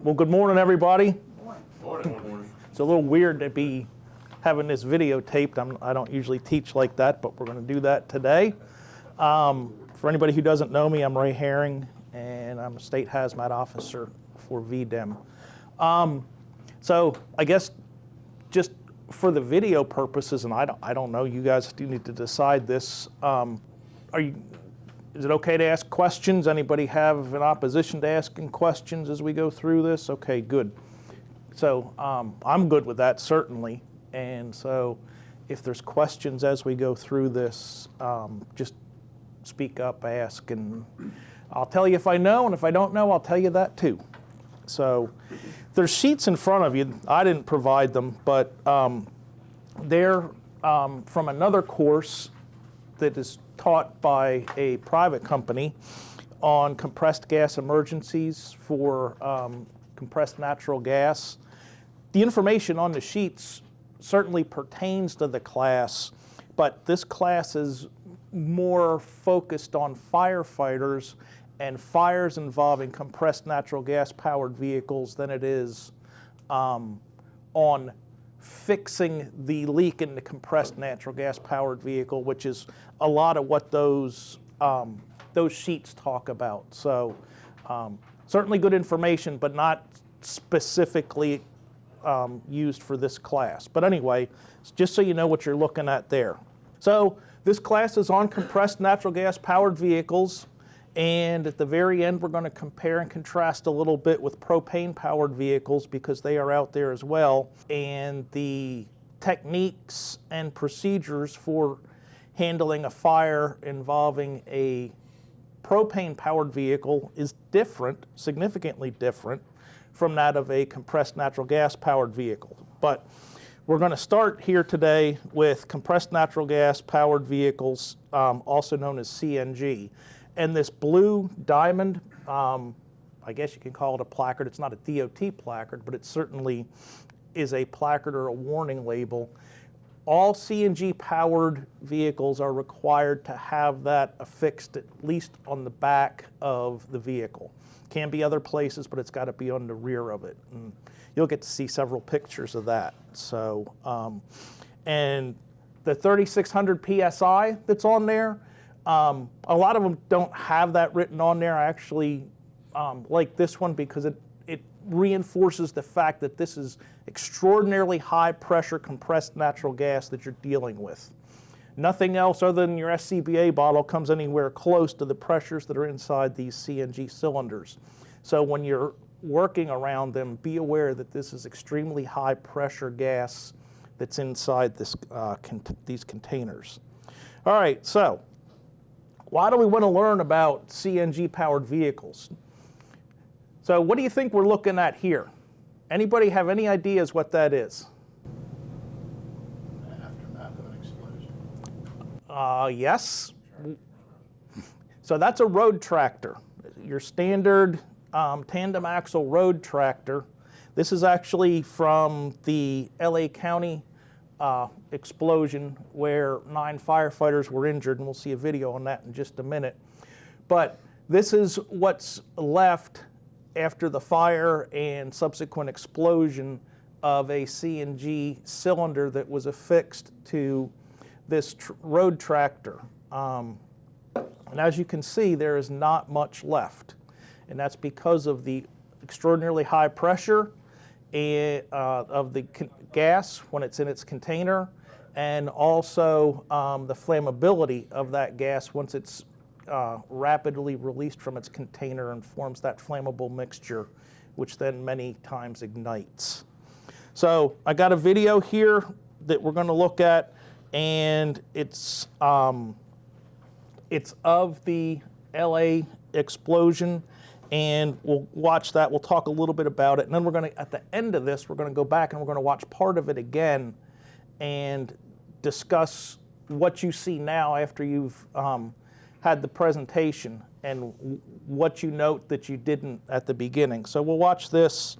Well, good morning, everybody. Morning. It's a little weird to be having this videotaped. I don't usually teach like that, but we're going to do that today. For anybody who doesn't know me, I'm Ray Herring, and I'm a state hazmat officer for VDEM. So I guess just for the video purposes, and I don't know, you guys do need to decide this. Is it okay to ask questions? Anybody have an opposition to asking questions as we go through this? Okay, good. So I'm good with that, certainly. And so if there's questions as we go through this, just speak up, ask, and I'll tell you if I know, and if I don't know, I'll tell you that too. So there's sheets in front of you. I didn't provide them, but they're from another course that is taught by a private company on compressed gas emergencies for compressed natural gas. The information on the sheets certainly pertains to the class, but this class is more focused on firefighters and fires involving compressed natural gas powered vehicles than it is on fixing the leak in the compressed natural gas powered vehicle, which is a lot of what those sheets talk about. So certainly good information, but not specifically used for this class. But anyway, just so you know what you're looking at there. So this class is on compressed natural gas powered vehicles. And at the very end, we're going to compare and contrast a little bit with propane-powered vehicles because they are out there as well. And the techniques and procedures for handling a fire involving a propane-powered vehicle is different, significantly different, from that of a compressed natural gas-powered vehicle. But we're going to start here today with compressed natural gas-powered vehicles, also known as CNG. And this blue diamond, I guess you can call it a placard. It's not a DOT placard, but it certainly is a placard or a warning label. All CNG-powered vehicles are required to have that affixed at least on the back of the vehicle. Can be other places, but it's got to be on the rear of it. And you'll get to see several pictures of that. So, and the 3600 PSI that's on there, a lot of them don't have that written on there. I actually like this one because it reinforces the fact that this is extraordinarily high pressure compressed natural gas that you're dealing with. Nothing else other than your SCBA bottle comes anywhere close to the pressures that are inside these CNG cylinders. So when you're working around them, be aware that this is extremely high pressure gas that's inside this, these containers. All right, so why do we want to learn about CNG-powered vehicles? So what do you think we're looking at here? Anybody have any ideas what that is? Aftermath of an explosion. Yes. So that's a road tractor, your standard tandem axle road tractor. This is actually from the LA County explosion where 9 firefighters were injured, and we'll see a video on that in just a minute. But this is what's left after the fire and subsequent explosion of a CNG cylinder that was affixed to this road tractor. And as you can see, there is not much left. And that's because of the extraordinarily high pressure of the gas when it's in its container, and also the flammability of that gas once it's rapidly released from its container and forms that flammable mixture, which then many times ignites. So I got a video here that we're going to look at, and it's of the LA explosion. And we'll watch that. We'll talk a little bit about it. And then we're going to, at the end of this, we're going to go back and we're going to watch part of it again and discuss what you see now after you've had the presentation and what you note that you didn't at the beginning. So we'll watch this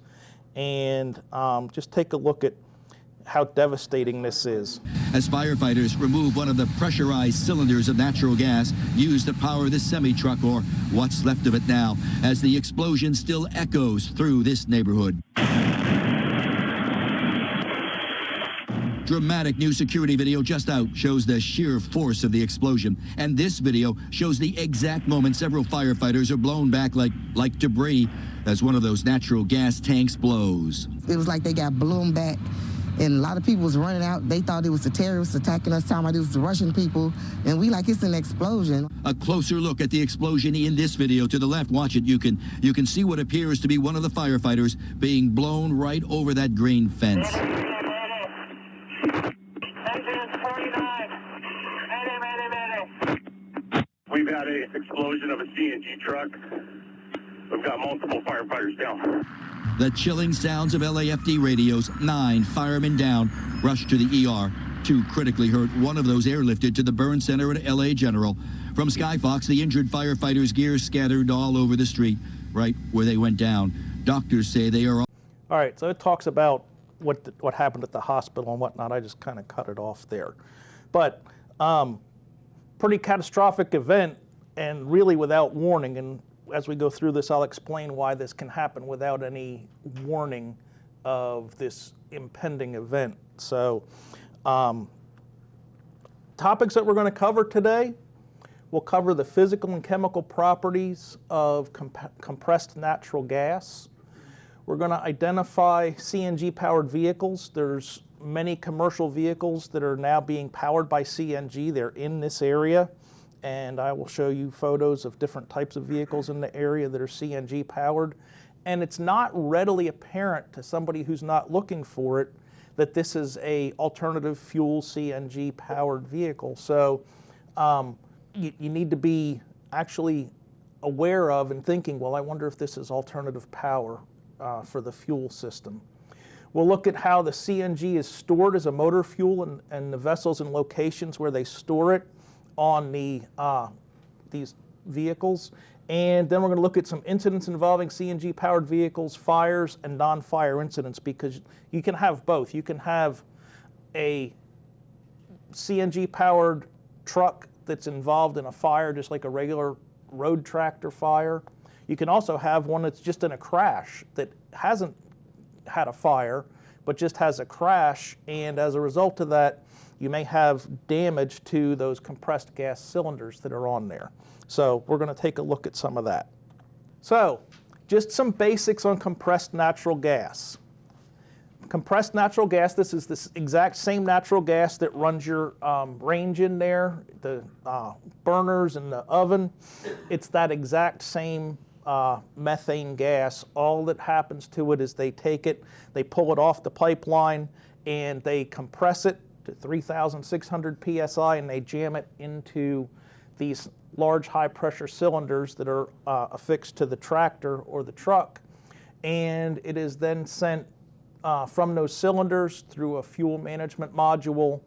and just take a look at how devastating this is. As firefighters remove one of the pressurized cylinders of natural gas used to power this semi-truck, or what's left of it now, as the explosion still echoes through this neighborhood. Dramatic new security video just out shows the sheer force of the explosion. And this video shows the exact moment several firefighters are blown back like debris as one of those natural gas tanks blows. It was like they got blown back, and a lot of people was running out. They thought it was the terrorists attacking us, talking about it was the Russian people, and we like, it's an explosion. A closer look at the explosion in this video. To the left, watch it. You can see what appears to be one of the firefighters being blown right over that green fence. We've had an explosion of a CNG truck. We've got multiple firefighters down. The chilling sounds of LAFD radios. 9 firemen down, rushed to the ER. 2 critically hurt. One of those airlifted to the burn center at LA General. From Skyfox, the injured firefighters' gear scattered all over the street, right where they went down. Doctors say they are... All right, so it talks about what happened at the hospital and whatnot. I just kind of cut it off there. But pretty catastrophic event, and really without warning. And as we go through this, I'll explain why this can happen without any warning of this impending event. So topics that we're going to cover today, we'll cover the physical and chemical properties of compressed natural gas. We're going to identify CNG-powered vehicles. There's many commercial vehicles that are now being powered by CNG. They're in this area, and I will show you photos of different types of vehicles in the area that are CNG powered. And it's not readily apparent to somebody who's not looking for it that this is a alternative fuel CNG powered vehicle. So you need to be actually aware of and thinking, well, I wonder if this is alternative power for the fuel system. We'll look at how the CNG is stored as a motor fuel and the vessels and locations where they store it on these vehicles. And then we're going to look at some incidents involving CNG-powered vehicles, fires, and non-fire incidents, because you can have both. You can have a CNG-powered truck that's involved in a fire, just like a regular road tractor fire. You can also have one that's just in a crash that hasn't had a fire, but just has a crash, and as a result of that, you may have damage to those compressed gas cylinders that are on there. So we're going to take a look at some of that. So just some basics on compressed natural gas. Compressed natural gas, this is this exact same natural gas that runs your range in there, the burners and the oven. It's that exact same methane gas. All that happens to it is they take it, they pull it off the pipeline, and they compress it to 3,600 psi, and they jam it into these large high-pressure cylinders that are affixed to the tractor or the truck, and it is then sent from those cylinders through a fuel management module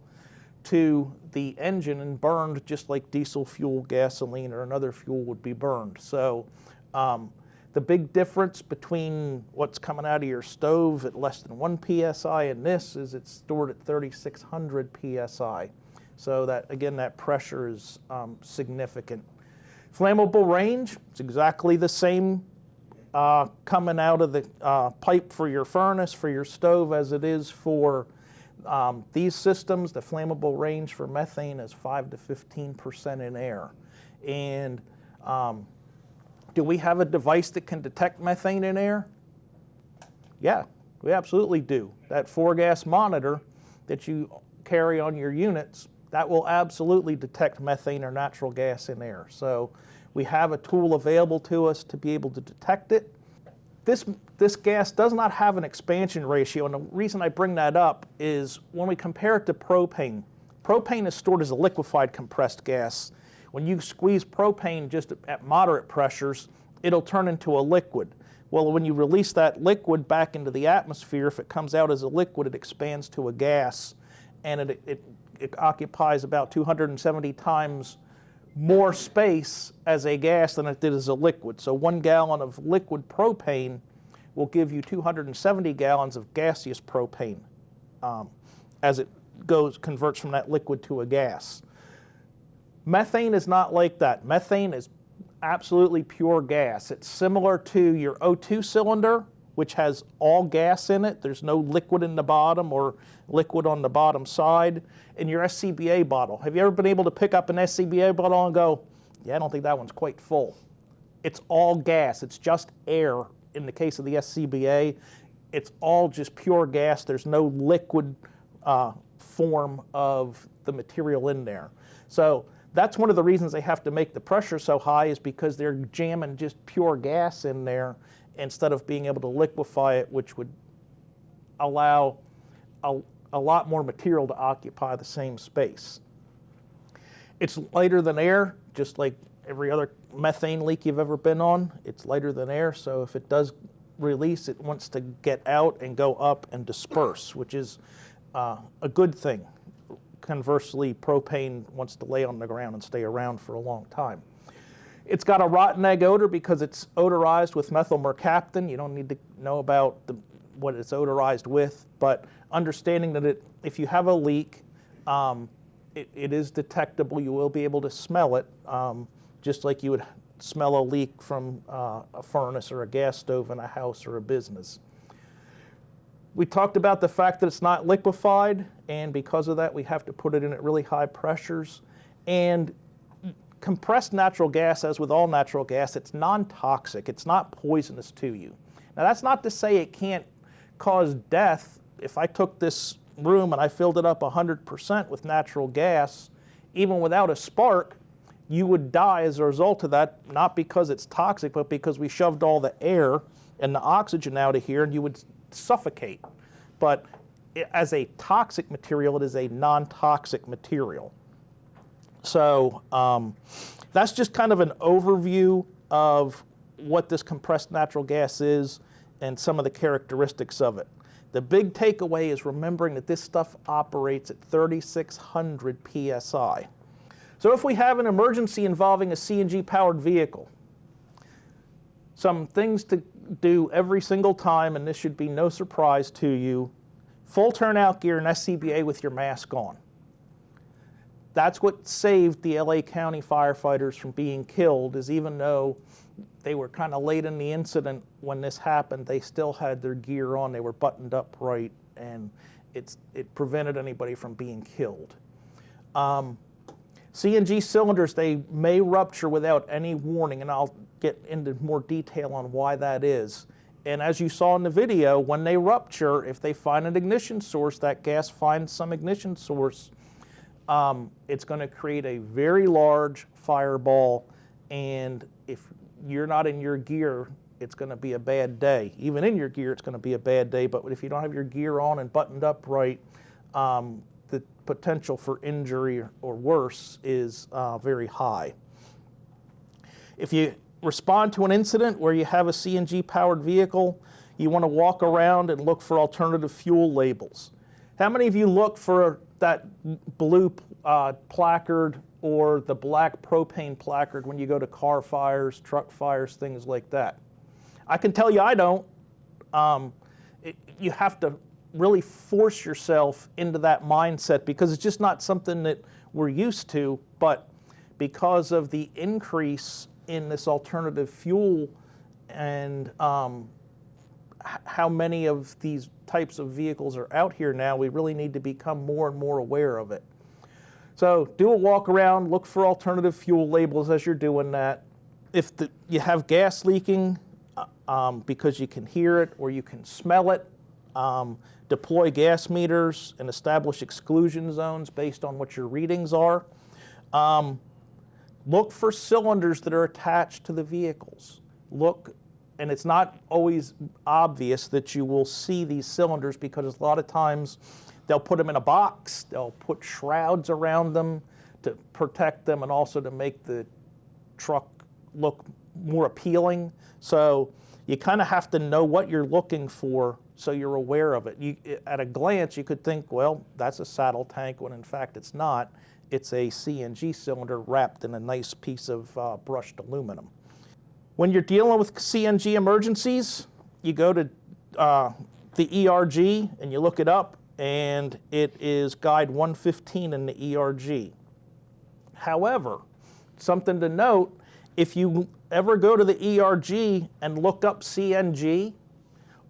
to the engine and burned just like diesel fuel, gasoline, or another fuel would be burned. So the big difference between what's coming out of your stove at less than 1 psi and this is it's stored at 3,600 psi. So that, again, that pressure is significant. Flammable range, it's exactly the same coming out of the pipe for your furnace, for your stove, as it is for these systems. The flammable range for methane is 5 to 15% in air. And do we have a device that can detect methane in air? Yeah, we absolutely do. That 4-gas monitor that you carry on your units, that will absolutely detect methane or natural gas in air. So we have a tool available to us to be able to detect it. This gas does not have an expansion ratio, and the reason I bring that up is when we compare it to propane, propane is stored as a liquefied compressed gas. When you squeeze propane just at moderate pressures, it'll turn into a liquid. Well, when you release that liquid back into the atmosphere, if it comes out as a liquid, it expands to a gas, and it occupies about 270 times more space as a gas than it did as a liquid. So 1 gallon of liquid propane will give you 270 gallons of gaseous propane. as it converts from that liquid to a gas. Methane is not like that. Methane is absolutely pure gas. It's similar to your O2 cylinder, which has all gas in it. There's no liquid in the bottom or liquid on the bottom side. And your SCBA bottle. Have you ever been able to pick up an SCBA bottle and go, yeah, I don't think that one's quite full? It's all gas. It's just air. In the case of the SCBA, it's all just pure gas. There's no liquid form of the material in there. So that's one of the reasons they have to make the pressure so high, is because they're jamming just pure gas in there instead of being able to liquefy it, which would allow a lot more material to occupy the same space. It's lighter than air, just like every other methane leak you've ever been on. It's lighter than air, so if it does release, it wants to get out and go up and disperse, which is a good thing. Conversely, propane wants to lay on the ground and stay around for a long time. It's got a rotten egg odor because it's odorized with methyl mercaptan. You don't need to know about what it's odorized with, but understanding that if you have a leak, it is detectable. You will be able to smell it, just like you would smell a leak from a furnace or a gas stove in a house or a business. We talked about the fact that it's not liquefied, and because of that, we have to put it in at really high pressures. And compressed natural gas, as with all natural gas, it's non-toxic. It's not poisonous to you. Now, that's not to say it can't cause death. If I took this room and I filled it up 100% with natural gas, even without a spark, you would die as a result of that, not because it's toxic, but because we shoved all the air and the oxygen out of here, and you would suffocate. But as a toxic material, it is a non-toxic material. So that's just kind of an overview of what this compressed natural gas is and some of the characteristics of it. The big takeaway is remembering that this stuff operates at 3,600 PSI. So if we have an emergency involving a CNG powered vehicle, some things to do every single time, and this should be no surprise to you: full turnout gear and SCBA with your mask on. That's what saved the LA County firefighters from being killed, is even though they were kind of late in the incident when this happened, they still had their gear on, they were buttoned up right, and it prevented anybody from being killed. CNG cylinders, they may rupture without any warning, and I'll get into more detail on why that is. And as you saw in the video, when they rupture, if they find an ignition source, that gas finds some ignition source, it's going to create a very large fireball, and if you're not in your gear, it's going to be a bad day. Even in your gear, it's going to be a bad day, but if you don't have your gear on and buttoned up right, the potential for injury or worse is very high. If you respond to an incident where you have a CNG-powered vehicle, you want to walk around and look for alternative fuel labels. How many of you look for that blue placard or the black propane placard when you go to car fires, truck fires, things like that? I can tell you I don't. You have to really force yourself into that mindset because it's just not something that we're used to, but because of the increase in this alternative fuel and how many of these types of vehicles are out here now, we really need to become more and more aware of it. So do a walk around, look for alternative fuel labels as you're doing that. If you have gas leaking because you can hear it or you can smell it, deploy gas meters and establish exclusion zones based on what your readings are. Look for cylinders that are attached to the vehicles. Look, and it's not always obvious that you will see these cylinders because a lot of times they'll put them in a box, they'll put shrouds around them to protect them and also to make the truck look more appealing. So you kind of have to know what you're looking for so you're aware of it. At a glance, you could think, well, that's a saddle tank, when in fact it's not. It's a CNG cylinder wrapped in a nice piece of brushed aluminum. When you're dealing with CNG emergencies, you go to the ERG and you look it up, and it is guide 115 in the ERG. However, something to note, if you ever go to the ERG and look up CNG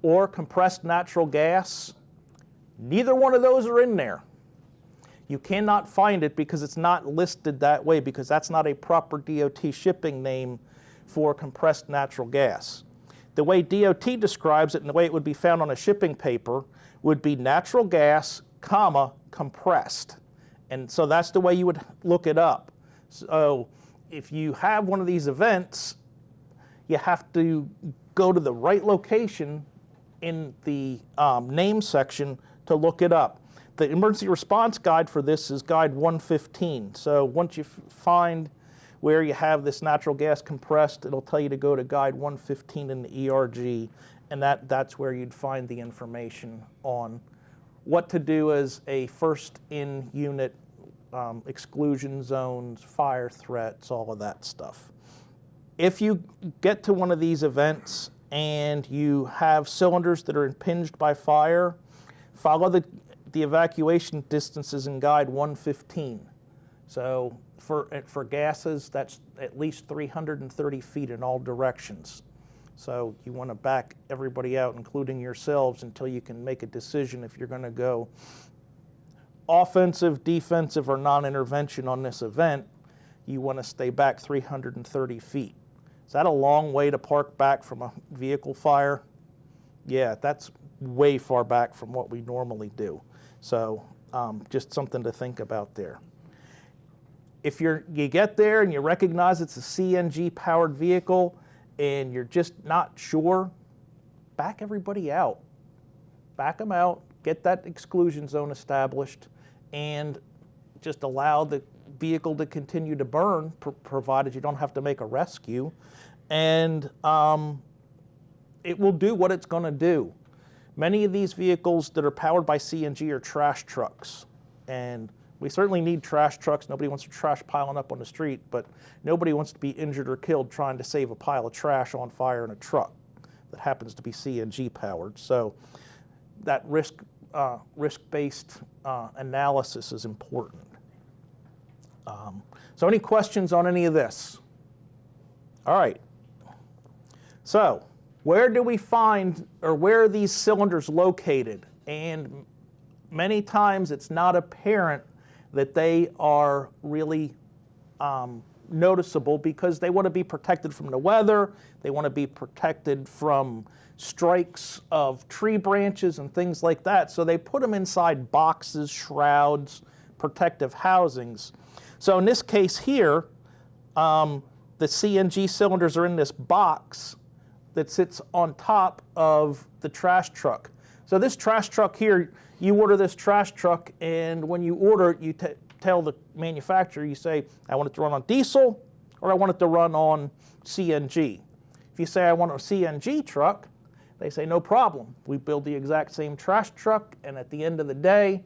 or compressed natural gas, neither one of those are in there. You cannot find it because it's not listed that way, because that's not a proper DOT shipping name for compressed natural gas. The way DOT describes it and the way it would be found on a shipping paper would be natural gas, comma, compressed. And so that's the way you would look it up. So if you have one of these events, you have to go to the right location in the name section to look it up. The emergency response guide for this is guide 115. So once you find where you have this natural gas compressed, it'll tell you to go to guide 115 in the ERG, and that's where you'd find the information on what to do as a first in unit, exclusion zones, fire threats, all of that stuff. If you get to one of these events and you have cylinders that are impinged by fire, follow the evacuation distances in guide 115. So for gases, that's at least 330 feet in all directions. So you want to back everybody out, including yourselves, until you can make a decision if you're going to go offensive, defensive, or non-intervention on this event. You want to stay back 330 feet. Is that a long way to park back from a vehicle fire? Yeah, that's way far back from what we normally do. So just something to think about there. If you get there and you recognize it's a CNG powered vehicle and you're just not sure, back everybody out. Back them out, get that exclusion zone established, and just allow the vehicle to continue to burn, provided you don't have to make a rescue. And it will do what it's going to do. Many of these vehicles that are powered by CNG are trash trucks. And we certainly need trash trucks. Nobody wants trash piling up on the street, but nobody wants to be injured or killed trying to save a pile of trash on fire in a truck that happens to be CNG powered. So that risk-based analysis is important. So any questions on any of this? All right. So where do we find, or where are these cylinders located? And many times it's not apparent that they are really noticeable, because they want to be protected from the weather, they want to be protected from strikes of tree branches and things like that. So they put them inside boxes, shrouds, protective housings. So in this case here, the CNG cylinders are in this box that sits on top of the trash truck. So this trash truck here, you order this trash truck, and when you order it, you tell the manufacturer, you say, I want it to run on diesel, or I want it to run on CNG. If you say, I want a CNG truck, they say, no problem. We build the exact same trash truck, and at the end of the day,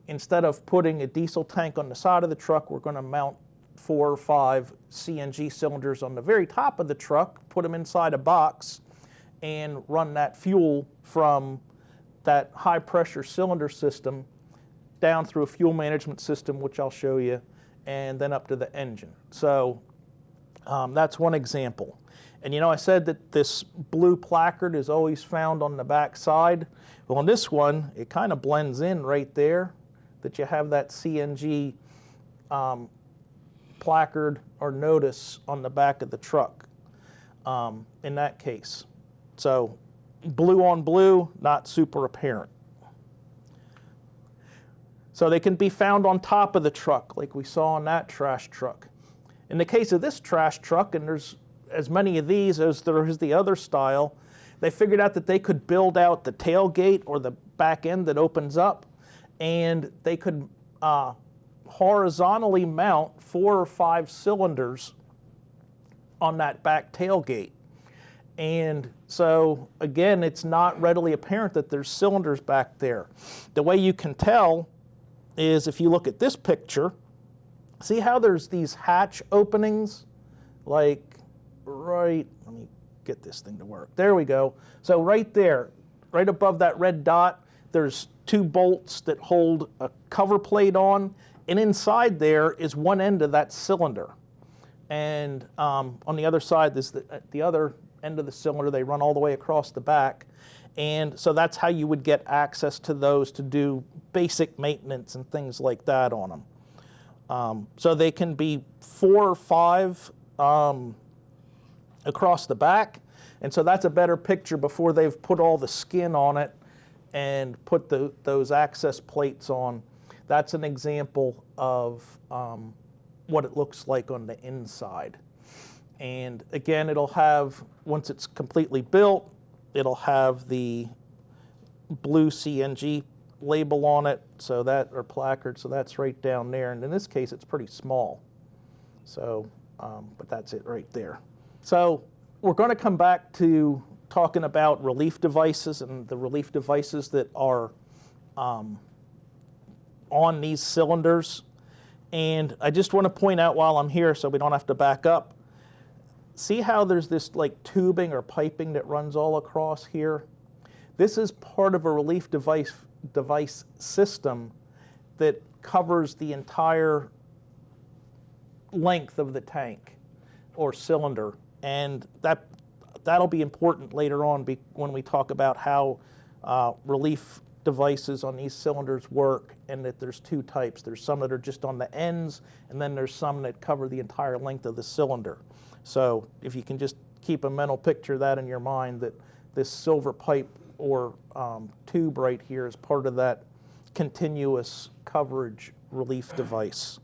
instead of putting a diesel tank on the side of the truck, we're going to mount 4 or 5 CNG cylinders on the very top of the truck, put them inside a box, and run that fuel from that high pressure cylinder system down through a fuel management system, which I'll show you, and then up to the engine. So that's one example. And I said that this blue placard is always found on the back side. Well, on this one, it kind of blends in right there, that you have that CNG placard or notice on the back of the truck in that case. So blue on blue, not super apparent. So they can be found on top of the truck, like we saw on that trash truck. In the case of this trash truck, and there's as many of these as there is the other style, they figured out that they could build out the tailgate or the back end that opens up, and they could horizontally mount 4 or 5 cylinders on that back tailgate. And so, again, it's not readily apparent that there's cylinders back there. The way you can tell is if you look at this picture, see how there's these hatch openings? Like right, let me get this thing to work. There we go. So right there, right above that red dot, there's 2 bolts that hold a cover plate on, and inside there is one end of that cylinder. And on the other side, there's the other end of the cylinder. They run all the way across the back. And so that's how you would get access to those to do basic maintenance and things like that on them. So they can be 4 or 5 across the back. And so that's a better picture before they've put all the skin on it and put those access plates on. That's an example of what it looks like on the inside. And again, it'll have, once it's completely built, it'll have the blue CNG label on it, so that, or placard, so that's right down there. And in this case, it's pretty small. So, but that's it right there. So we're going to come back to talking about relief devices and the relief devices that are on these cylinders. And I just want to point out while I'm here, so we don't have to back up, see how there's this like tubing or piping that runs all across here? This is part of a relief device system that covers the entire length of the tank or cylinder. And that'll be important later on when we talk about how relief devices on these cylinders work, and that there's 2 types. There's some that are just on the ends, and then there's some that cover the entire length of the cylinder. So if you can just keep a mental picture of that in your mind, that this silver pipe or tube right here is part of that continuous coverage relief device.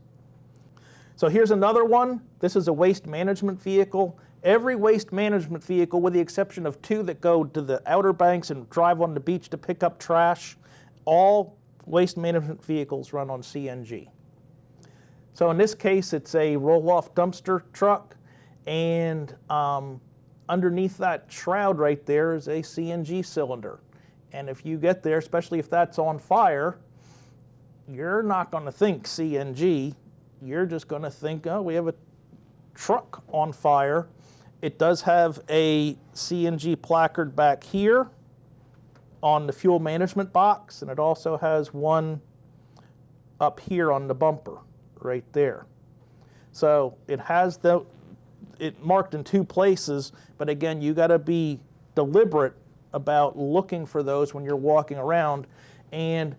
So here's another one. This is a waste management vehicle. Every waste management vehicle, with the exception of 2 that go to the Outer Banks and drive on the beach to pick up trash, all waste management vehicles run on CNG. So in this case, it's a roll-off dumpster truck, and underneath that shroud right there is a CNG cylinder. And if you get there, especially if that's on fire, you're not going to think CNG. You're just going to think, oh, we have a truck on fire. It does have a CNG placard back here on the fuel management box, and it also has one up here on the bumper right there. So it has it marked in 2 places, but again, you got to be deliberate about looking for those when you're walking around. And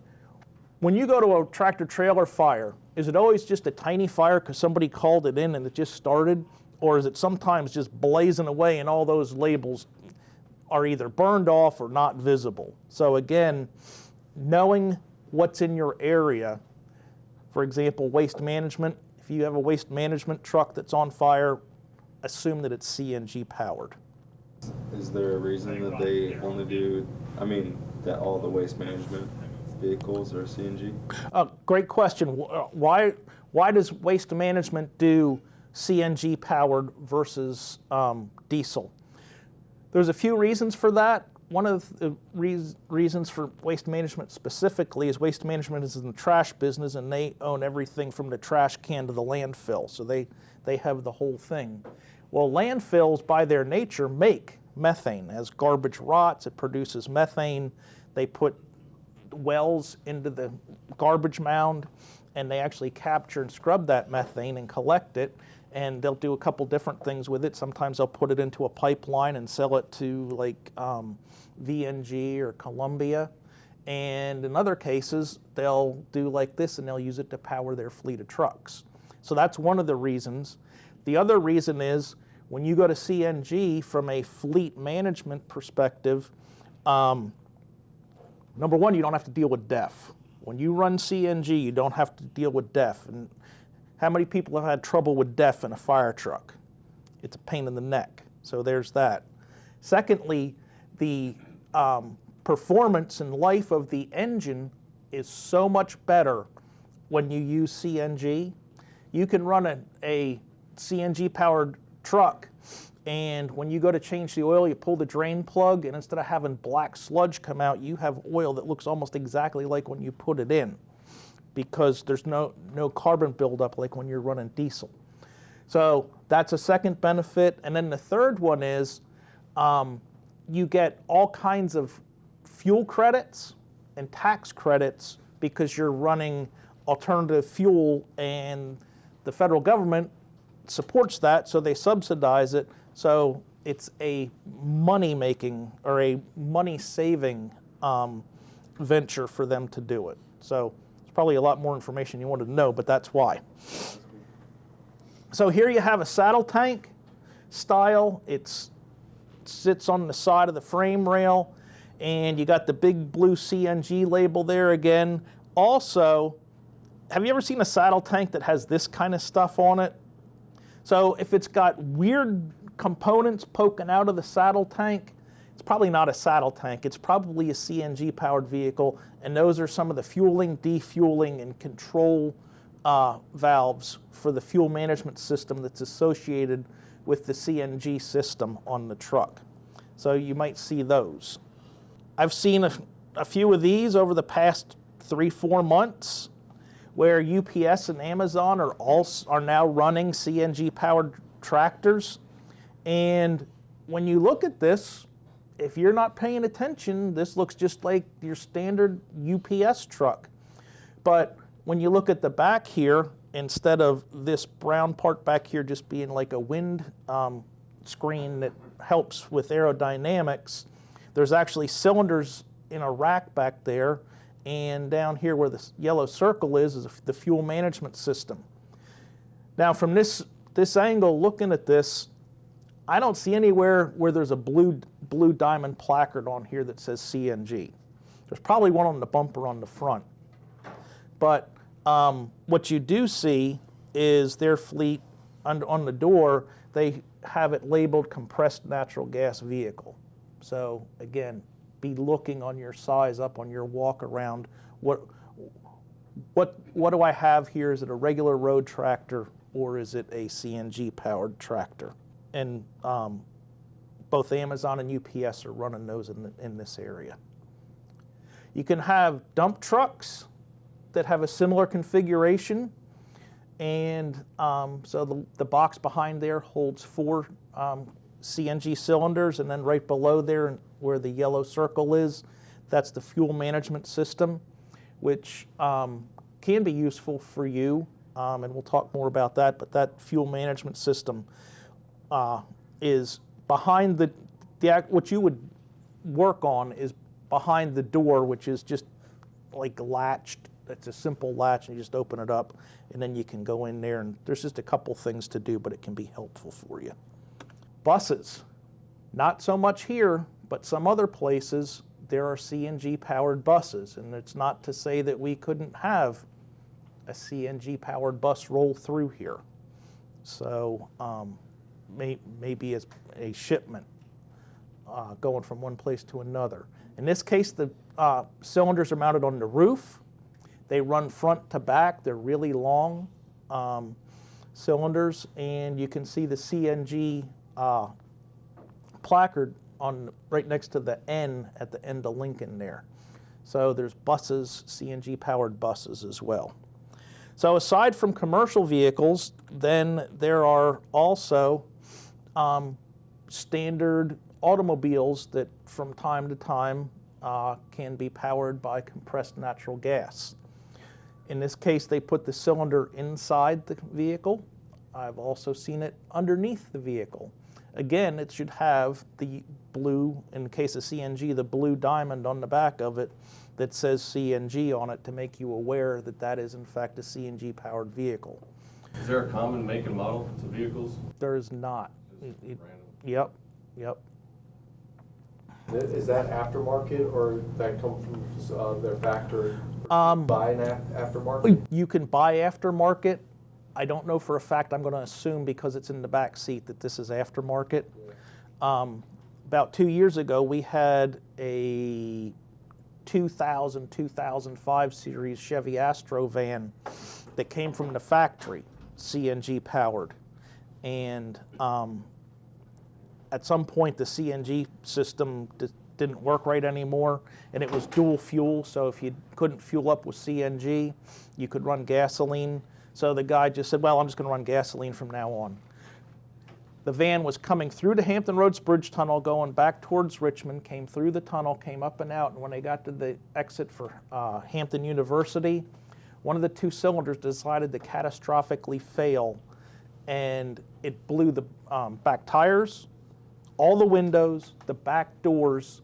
when you go to a tractor trailer fire, is it always just a tiny fire because somebody called it in and it just started? Or is it sometimes just blazing away and all those labels are either burned off or not visible? So again, knowing what's in your area, for example, waste management, if you have a waste management truck that's on fire, assume that it's CNG powered. Is there a reason that they only do, that all the waste management vehicles are CNG? Great question. Why does waste management do CNG powered versus diesel? There's a few reasons for that. One of the reasons for waste management specifically is waste management is in the trash business, and they own everything from the trash can to the landfill. So they have the whole thing. Well, landfills by their nature make methane. As garbage rots, it produces methane. They put wells into the garbage mound, and they actually capture and scrub that methane and collect it, and they'll do a couple different things with it. Sometimes they'll put it into a pipeline and sell it to like VNG or Columbia, and in other cases they'll do like this and they'll use it to power their fleet of trucks. So that's one of the reasons. The other reason is when you go to CNG from a fleet management perspective, number one, you don't have to deal with DEF. When you run CNG, you don't have to deal with DEF. And how many people have had trouble with DEF in a fire truck? It's a pain in the neck. So there's that. Secondly, the performance and life of the engine is so much better when you use CNG. You can run a CNG-powered truck, and when you go to change the oil, you pull the drain plug, and instead of having black sludge come out, you have oil that looks almost exactly like when you put it in, because there's no carbon buildup like when you're running diesel. So that's a second benefit. And then the third one is you get all kinds of fuel credits and tax credits because you're running alternative fuel, and the federal government supports that, so they subsidize it. So it's a money-making or a money-saving venture for them to do it. So it's probably a lot more information you wanted to know, but that's why. So here you have a saddle tank style. It sits on the side of the frame rail, and you got the big blue CNG label there again. Also, have you ever seen a saddle tank that has this kind of stuff on it? So if it's got weird components poking out of the saddle tank, it's probably not a saddle tank. It's probably a CNG powered vehicle, and those are some of the fueling, defueling, and control valves for the fuel management system that's associated with the CNG system on the truck. So you might see those. I've seen a few of these over the past 3-4 months where UPS and Amazon are now running CNG powered tractors. And when you look at this, if you're not paying attention, this looks just like your standard UPS truck. But when you look at the back here, instead of this brown part back here just being like a wind screen that helps with aerodynamics, there's actually cylinders in a rack back there, and down here where the yellow circle is the fuel management system. Now from this angle, looking at this, I don't see anywhere where there's a blue diamond placard on here that says CNG. There's probably one on the bumper on the front. But what you do see is their fleet on the door, they have it labeled compressed natural gas vehicle. So again, be looking on your size up on your walk around. What do I have here? Is it a regular road tractor or is it a CNG powered tractor? And both Amazon and UPS are running those in this area. You can have dump trucks that have a similar configuration, and so the box behind there holds 4 CNG cylinders, and then right below there where the yellow circle is, that's the fuel management system, which can be useful for you, and we'll talk more about that, but that fuel management system is behind what you would work on is behind the door, which is just like latched. It's a simple latch, and you just open it up, and then you can go in there, and there's just a couple things to do, but it can be helpful for you. Buses, not so much here, but some other places there are CNG powered buses, and it's not to say that we couldn't have a CNG powered bus roll through here. So maybe as a shipment going from one place to another. In this case, the cylinders are mounted on the roof. They run front to back. They're really long cylinders, and you can see the CNG placard right next to the N at the end of Lincoln there. So there's buses, CNG powered buses as well. So aside from commercial vehicles, then there are also standard automobiles that from time to time can be powered by compressed natural gas. In this case, they put the cylinder inside the vehicle. I've also seen it underneath the vehicle. Again, it should have the blue, in the case of CNG, the blue diamond on the back of it that says CNG on it to make you aware that that is in fact a CNG powered vehicle. Is there a common make and model to vehicles? There is not. Yep. Is that aftermarket, or that come from their factory? Buy an aftermarket? You can buy aftermarket. I don't know for a fact. I'm going to assume because it's in the back seat that this is aftermarket. About 2 years ago, we had a 2005 series Chevy Astro van that came from the factory, CNG powered. And at some point, the CNG system didn't work right anymore, and it was dual fuel, so if you couldn't fuel up with CNG, you could run gasoline. So the guy just said, well, I'm just going to run gasoline from now on. The van was coming through the Hampton Roads Bridge Tunnel, going back towards Richmond, came through the tunnel, came up and out, and when they got to the exit for Hampton University, one of the two cylinders decided to catastrophically fail, and it blew the back tires, all the windows, the back doors,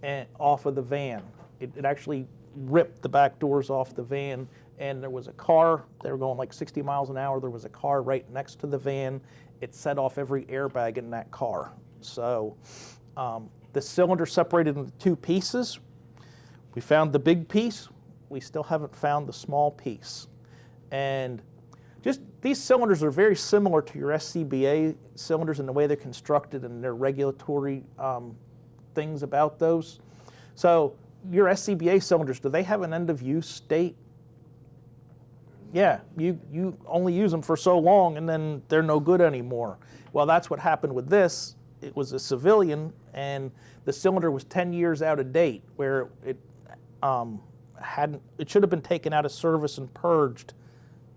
and off of the van. It actually ripped the back doors off the van, and there was a car. They were going like 60 miles an hour. There was a car right next to the van. It set off every airbag in that car. So the cylinder separated into two pieces. We found the big piece. We still haven't found the small piece. And just these cylinders are very similar to your SCBA cylinders in the way they're constructed and their regulatory things about those. So your SCBA cylinders, do they have an end of use date? Yeah, you only use them for so long and then they're no good anymore. Well, that's what happened with this. It was a civilian and the cylinder was 10 years out of date, where it should have been taken out of service and purged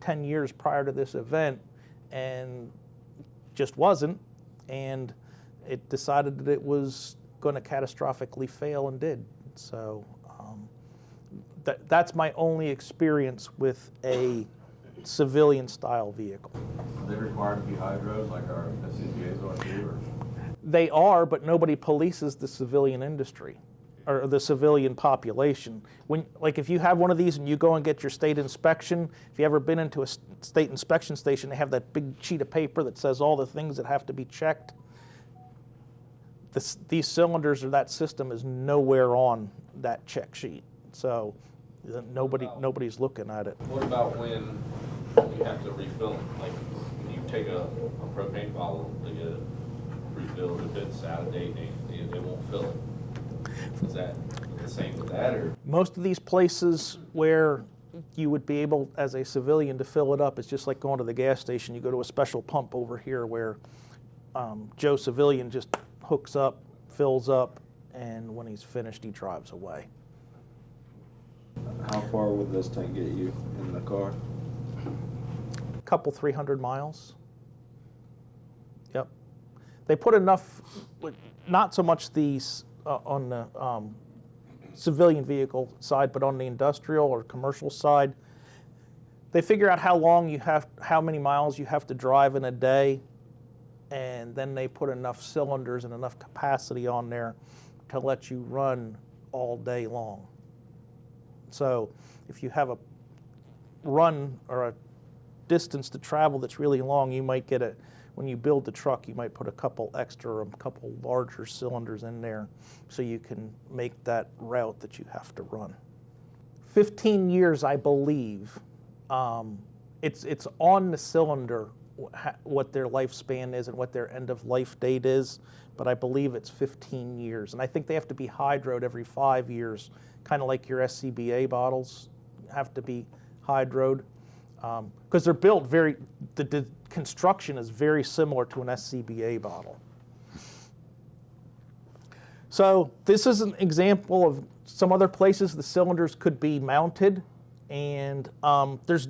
10 years prior to this event, and just wasn't, and it decided that it was going to catastrophically fail and did. So that's my only experience with a civilian style vehicle. Are they required to be hydros like our SCBA's are too? Or? They are, but nobody polices the civilian industry or the civilian population. If you have one of these and you go and get your state inspection, if you ever been into a state inspection station, they have that big sheet of paper that says all the things that have to be checked. These cylinders or that system is nowhere on that check sheet. So nobody's looking at it. What about when you have to refill it? Like when you take a propane bottle to get it refilled, if it's out of date, it won't fill it. Is that the same with that, or? Most of these places where you would be able, as a civilian, to fill it up, it's just like going to the gas station. You go to a special pump over here where Joe Civilian just hooks up, fills up, and when he's finished, he drives away. How far would this tank get you in the car? A couple 300 miles. Yep. They put enough, not so much these on the civilian vehicle side, but on the industrial or commercial side, they figure out how many miles you have to drive in a day, and then they put enough cylinders and enough capacity on there to let you run all day long. So if you have a run or a distance to travel that's really long, you might get when you build the truck, you might put a couple extra or a couple larger cylinders in there so you can make that route that you have to run. 15 years, I believe. It's on the cylinder what their lifespan is and what their end of life date is, but I believe it's 15 years. And I think they have to be hydroed every 5 years, kind of like your SCBA bottles have to be hydroed. Because they're built the construction is very similar to an SCBA bottle. So this is an example of some other places the cylinders could be mounted, and there's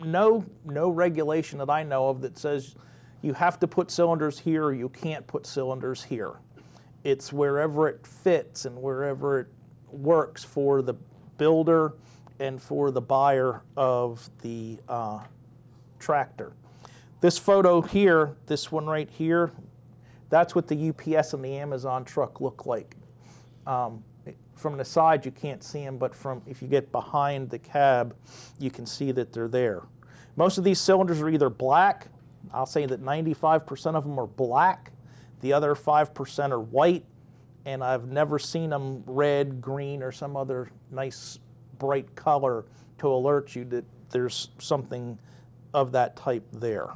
no regulation that I know of that says you have to put cylinders here or you can't put cylinders here. It's wherever it fits and wherever it works for the builder and for the buyer of the tractor. This photo here, this one right here, that's what the UPS and the Amazon truck look like. From the side you can't see them, but if you get behind the cab, you can see that they're there. Most of these cylinders are either black. I'll say that 95% of them are black. The other 5% are white, and I've never seen them red, green, or some other nice bright color to alert you that there's something of that type there.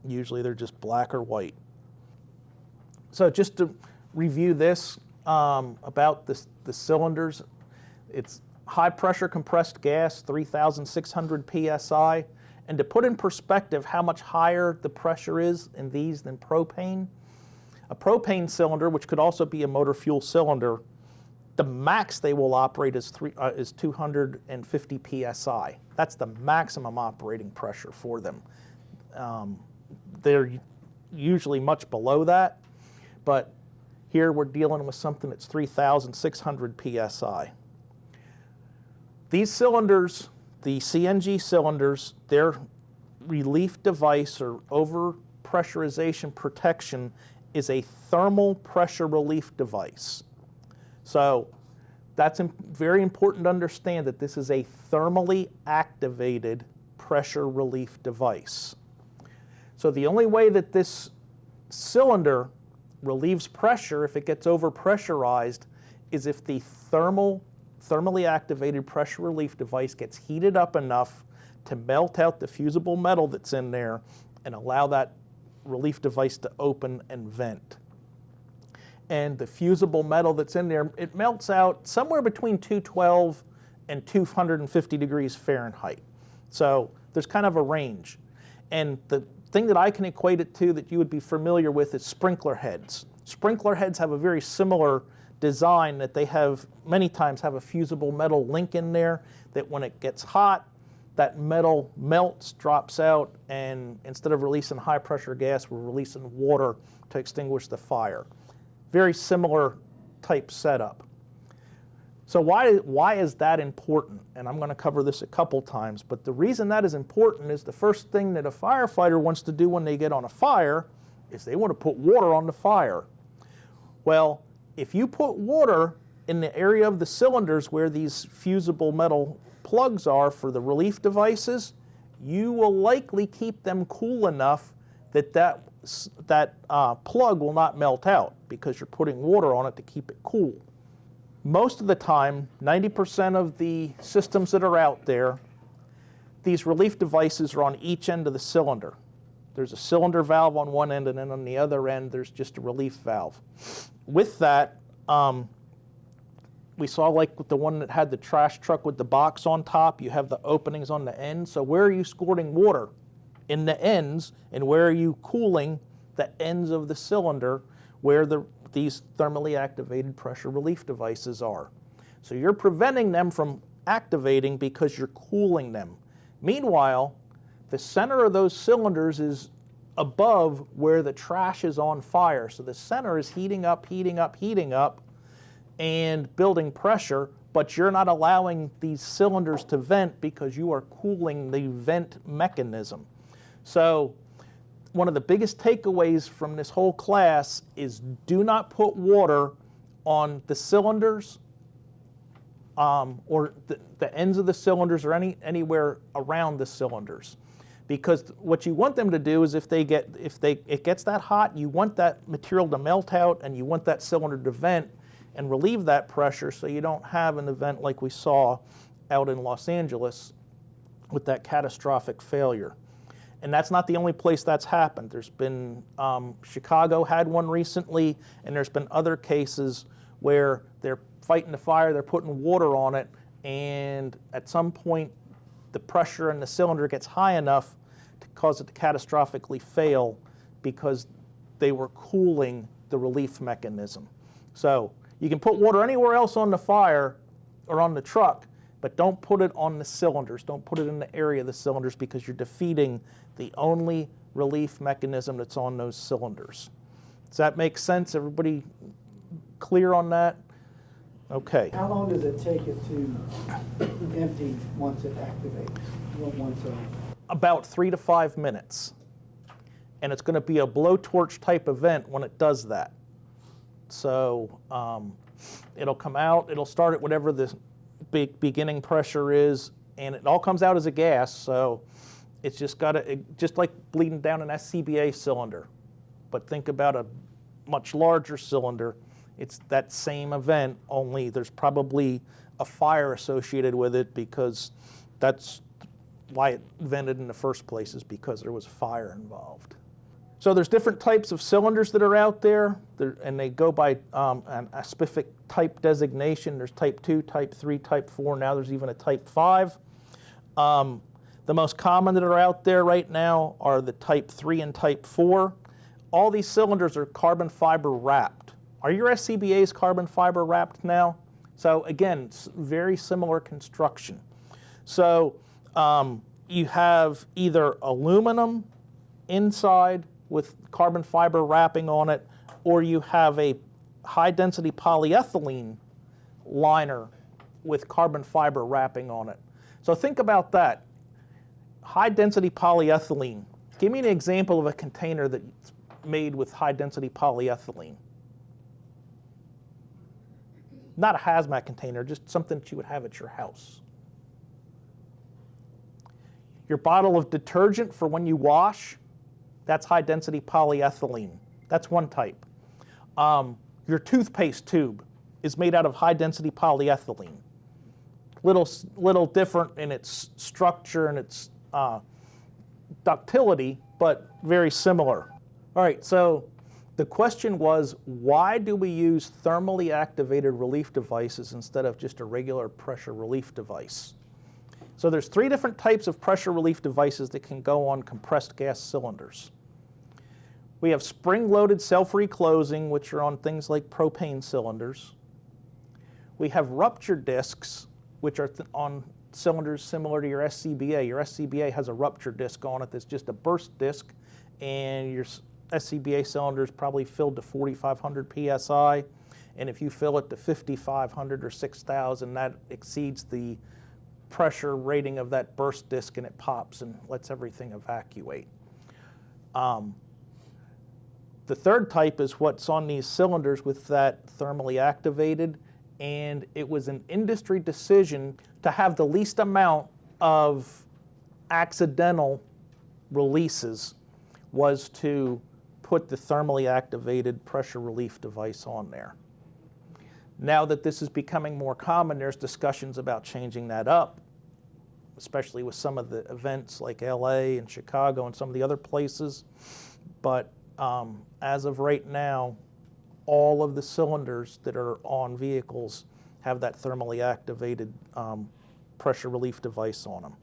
Usually they're just black or white. So just to review this about the cylinders, it's high pressure compressed gas, 3,600 PSI. And to put in perspective how much higher the pressure is in these than propane, a propane cylinder, which could also be a motor fuel cylinder, the max they will operate is 250 PSI. That's the maximum operating pressure for them. They're usually much below that. But here we're dealing with something that's 3,600 PSI. These cylinders, the CNG cylinders, their relief device or overpressurization protection is a thermal pressure relief device. So that's very important to understand that this is a thermally activated pressure relief device. So the only way that this cylinder relieves pressure if it gets overpressurized is if the thermally activated pressure relief device gets heated up enough to melt out the fusible metal that's in there and allow that relief device to open and vent. And the fusible metal that's in there, it melts out somewhere between 212 and 250 degrees Fahrenheit. So there's kind of a range. And the thing that I can equate it to that you would be familiar with is sprinkler heads. Sprinkler heads have a very similar design that they have, many times have a fusible metal link in there that when it gets hot, that metal melts, drops out, and instead of releasing high pressure gas, we're releasing water to extinguish the fire. Very similar type setup. So why is that important? And I'm going to cover this a couple times, but the reason that is important is the first thing that a firefighter wants to do when they get on a fire is they want to put water on the fire. Well, if you put water in the area of the cylinders where these fusible metal plugs are for the relief devices, you will likely keep them cool enough that plug will not melt out because you're putting water on it to keep it cool. Most of the time, 90% of the systems that are out there, these relief devices are on each end of the cylinder. There's a cylinder valve on one end, and then on the other end, there's just a relief valve. With that, we saw like with the one that had the trash truck with the box on top, you have the openings on the end. So where are you squirting water? In the ends, and where are you cooling the ends of the cylinder where these thermally activated pressure relief devices are? So you're preventing them from activating because you're cooling them. Meanwhile, the center of those cylinders is above where the trash is on fire. So the center is heating up, and building pressure, but you're not allowing these cylinders to vent because you are cooling the vent mechanism. So one of the biggest takeaways from this whole class is do not put water on the cylinders or the ends of the cylinders or anywhere around the cylinders. Because what you want them to do is if it gets that hot, you want that material to melt out and you want that cylinder to vent and relieve that pressure so you don't have an event like we saw out in Los Angeles with that catastrophic failure. And that's not the only place that's happened. There's been, Chicago had one recently, and there's been other cases where they're fighting the fire, they're putting water on it, and at some point the pressure in the cylinder gets high enough to cause it to catastrophically fail because they were cooling the relief mechanism. So you can put water anywhere else on the fire or on the truck, but don't put it on the cylinders. Don't put it in the area of the cylinders because you're defeating the only relief mechanism that's on those cylinders. Does that make sense? Everybody clear on that? Okay. How long does it take it to empty once it activates? About 3 to 5 minutes. And it's going to be a blowtorch type event when it does that. So it'll come out, it'll start at whatever the beginning pressure is, and it all comes out as a gas, so it's just like bleeding down an SCBA cylinder. But think about a much larger cylinder. It's that same event, only there's probably a fire associated with it because that's why it vented in the first place, is because there was a fire involved. So there's different types of cylinders that are out there, and they go by a specific type designation. There's type 2, type 3, type 4, now there's even a type 5. The most common that are out there right now are the type 3 and type 4. All these cylinders are carbon fiber wrapped. Are your SCBAs carbon fiber wrapped now? So again, it's very similar construction. So you have either aluminum inside with carbon fiber wrapping on it, or you have a high-density polyethylene liner with carbon fiber wrapping on it. So think about that. High-density polyethylene. Give me an example of a container that's made with high-density polyethylene. Not a hazmat container, just something that you would have at your house. Your bottle of detergent for when you wash, that's high-density polyethylene. That's one type. Your toothpaste tube is made out of high-density polyethylene. Little different in its structure and its ductility, but very similar. All right, so the question was, why do we use thermally activated relief devices instead of just a regular pressure relief device? So there's 3 different types of pressure relief devices that can go on compressed gas cylinders. We have spring-loaded self-reclosing, which are on things like propane cylinders. We have rupture discs, which are on cylinders similar to your SCBA. Your SCBA has a rupture disc on it that's just a burst disc, and your SCBA cylinder is probably filled to 4,500 psi, and if you fill it to 5,500 or 6,000, that exceeds the pressure rating of that burst disc, and it pops and lets everything evacuate. The third type is what's on these cylinders with that thermally activated, and it was an industry decision to have the least amount of accidental releases was to put the thermally activated pressure relief device on there. Now that this is becoming more common, there's discussions about changing that up, especially with some of the events like LA and Chicago and some of the other places. But as of right now, all of the cylinders that are on vehicles have that thermally activated pressure relief device on them.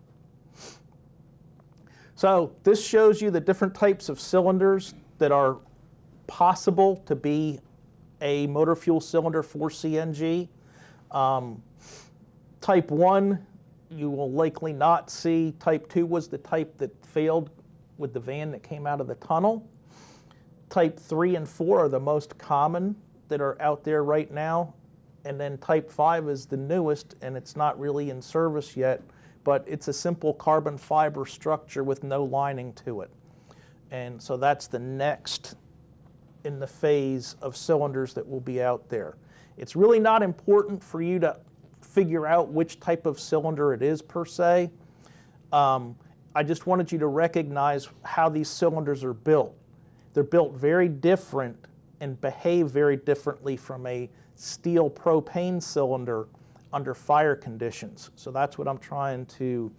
So this shows you the different types of cylinders that are possible to be a motor fuel cylinder for CNG. Type 1, you will likely not see. Type 2 was the type that failed with the van that came out of the tunnel. Type 3 and 4 are the most common that are out there right now. And then Type 5 is the newest, and it's not really in service yet, but it's a simple carbon fiber structure with no lining to it. And so that's the next in the phase of cylinders that will be out there. It's really not important for you to figure out which type of cylinder it is per se. I just wanted you to recognize how these cylinders are built. They're built very different and behave very differently from a steel propane cylinder under fire conditions. So that's what I'm trying to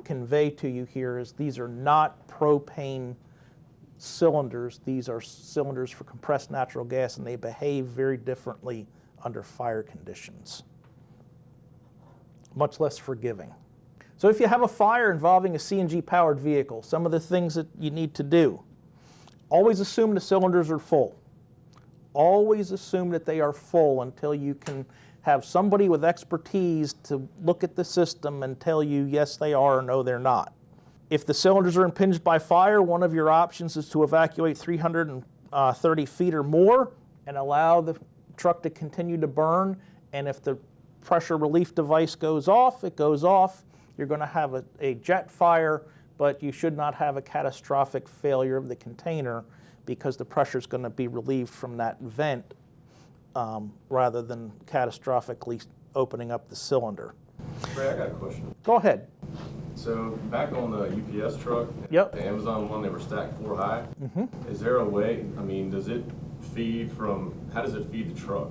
convey to you here is these are not propane cylinders. These are cylinders for compressed natural gas, and they behave very differently under fire conditions. Much less forgiving. So if you have a fire involving a CNG-powered vehicle, some of the things that you need to do. Always assume the cylinders are full. Always assume that they are full until you can have somebody with expertise to look at the system and tell you yes they are or no they're not. If the cylinders are impinged by fire, one of your options is to evacuate 330 feet or more and allow the truck to continue to burn. And if the pressure relief device goes off, it goes off. You're going to have a jet fire, but you should not have a catastrophic failure of the container because the pressure is going to be relieved from that vent rather than catastrophically opening up the cylinder. Ray, I got a question. Go ahead. So back on the UPS truck, Yep. the Amazon one, they were stacked 4 high. Mm-hmm. Is there a way, I mean, does it feed from, how does it feed the truck?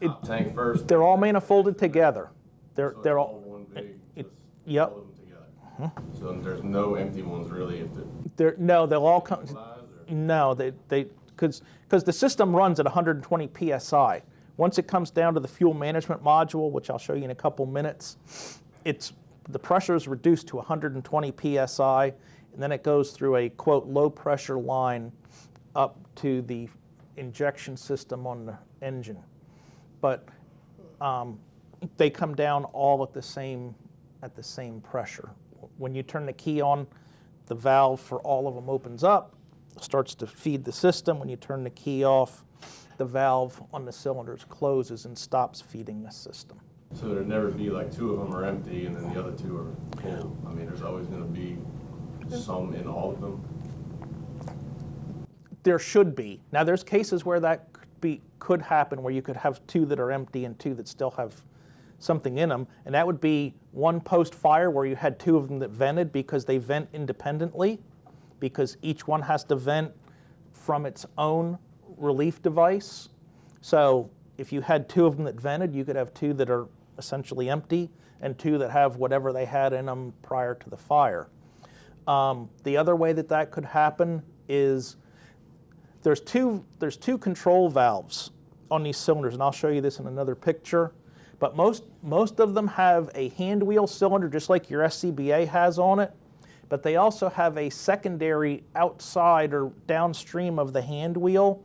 Top tank first? They're all manifolded together. So it's They're all one big, just yep. all of them together. So there's no empty ones really if No, they'll all come. size or? No, because the system runs at 120 psi. Once it comes down to the fuel management module, which I'll show you in a couple minutes, the pressure is reduced to 120 psi, and then it goes through a quote low pressure line up to the injection system on the engine. But they come down all at the same pressure. When you turn the key on, the valve for all of them opens up, starts to feed the system. When you turn the key off, the valve on the cylinders closes and stops feeding the system. So there'd never be like 2 of them are empty and then the other 2 are full. I mean, there's always going to be some in all of them. There should be. Now, there's cases where that could happen, where you could have 2 that are empty and 2 that still have something in them, and that would be one post-fire where you had 2 of them that vented because they vent independently, because each one has to vent from its own relief device. So if you had 2 of them that vented, you could have 2 that are essentially empty and 2 that have whatever they had in them prior to the fire. The other way that could happen is there's two control valves on these cylinders, and I'll show you this in another picture. But most of them have a hand wheel cylinder, just like your SCBA has on it. But they also have a secondary outside or downstream of the hand wheel,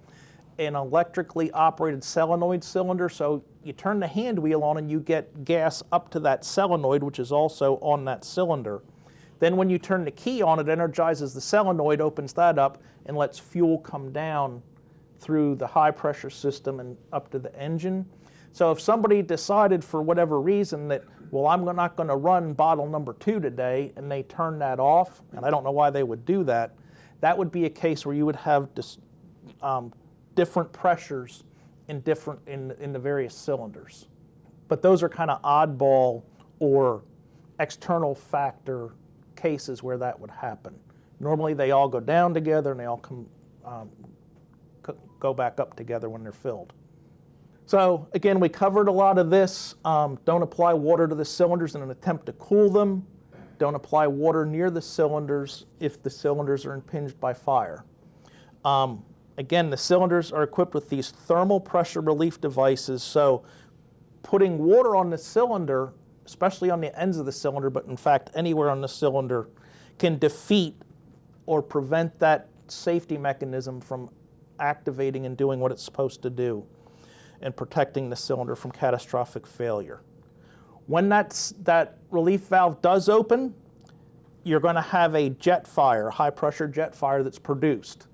an electrically operated solenoid cylinder. So you turn the hand wheel on and you get gas up to that solenoid, which is also on that cylinder. Then when you turn the key on, it energizes the solenoid, opens that up, and lets fuel come down through the high pressure system and up to the engine. So if somebody decided for whatever reason that, well, I'm not going to run bottle number 2 today, and they turn that off, and I don't know why they would do that, that would be a case where you would have different pressures in the various cylinders. But those are kind of oddball or external factor cases where that would happen. Normally they all go down together and they all go back up together when they're filled. So again, we covered a lot of this. Don't apply water to the cylinders in an attempt to cool them. Don't apply water near the cylinders if the cylinders are impinged by fire. Again, the cylinders are equipped with these thermal pressure relief devices, so putting water on the cylinder, especially on the ends of the cylinder, but in fact anywhere on the cylinder, can defeat or prevent that safety mechanism from activating and doing what it's supposed to do and protecting the cylinder from catastrophic failure. When that relief valve does open, you're going to have a jet fire, high pressure jet fire that's produced.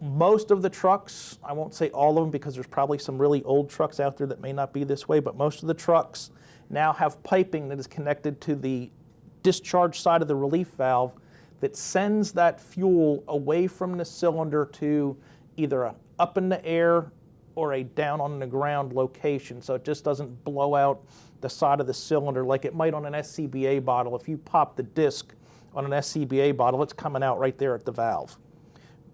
Most of the trucks, I won't say all of them because there's probably some really old trucks out there that may not be this way, but most of the trucks now have piping that is connected to the discharge side of the relief valve that sends that fuel away from the cylinder to either a up in the air or a down on the ground location, so it just doesn't blow out the side of the cylinder like it might on an SCBA bottle. If you pop the disc on an SCBA bottle, it's coming out right there at the valve.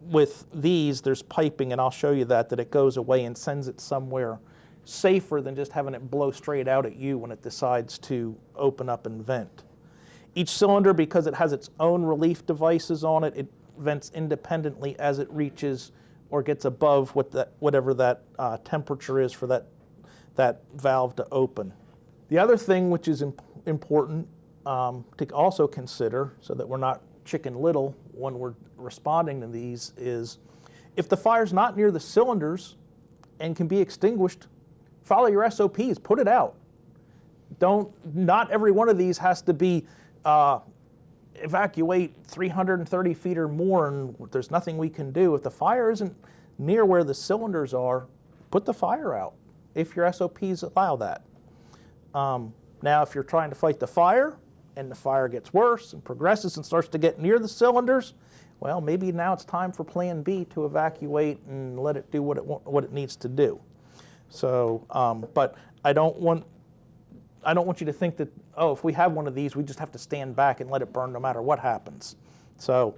With these, there's piping, and I'll show you that it goes away and sends it somewhere safer than just having it blow straight out at you when it decides to open up and vent. Each cylinder, because it has its own relief devices on it, it vents independently as it reaches or gets above whatever that temperature is for that valve to open. The other thing which is important to also consider, so that we're not Chicken Little when we're responding to these, is if the fire's not near the cylinders and can be extinguished, follow your SOPs, put it out. Not every one of these has to be evacuate 330 feet or more and there's nothing we can do. If the fire isn't near where the cylinders are, put the fire out if your SOPs allow that. Now, if you're trying to fight the fire and the fire gets worse and progresses and starts to get near the cylinders, well, maybe now it's time for Plan B to evacuate and let it do what it needs to do. So, but I don't want you to think that, oh, if we have one of these, we just have to stand back and let it burn no matter what happens. So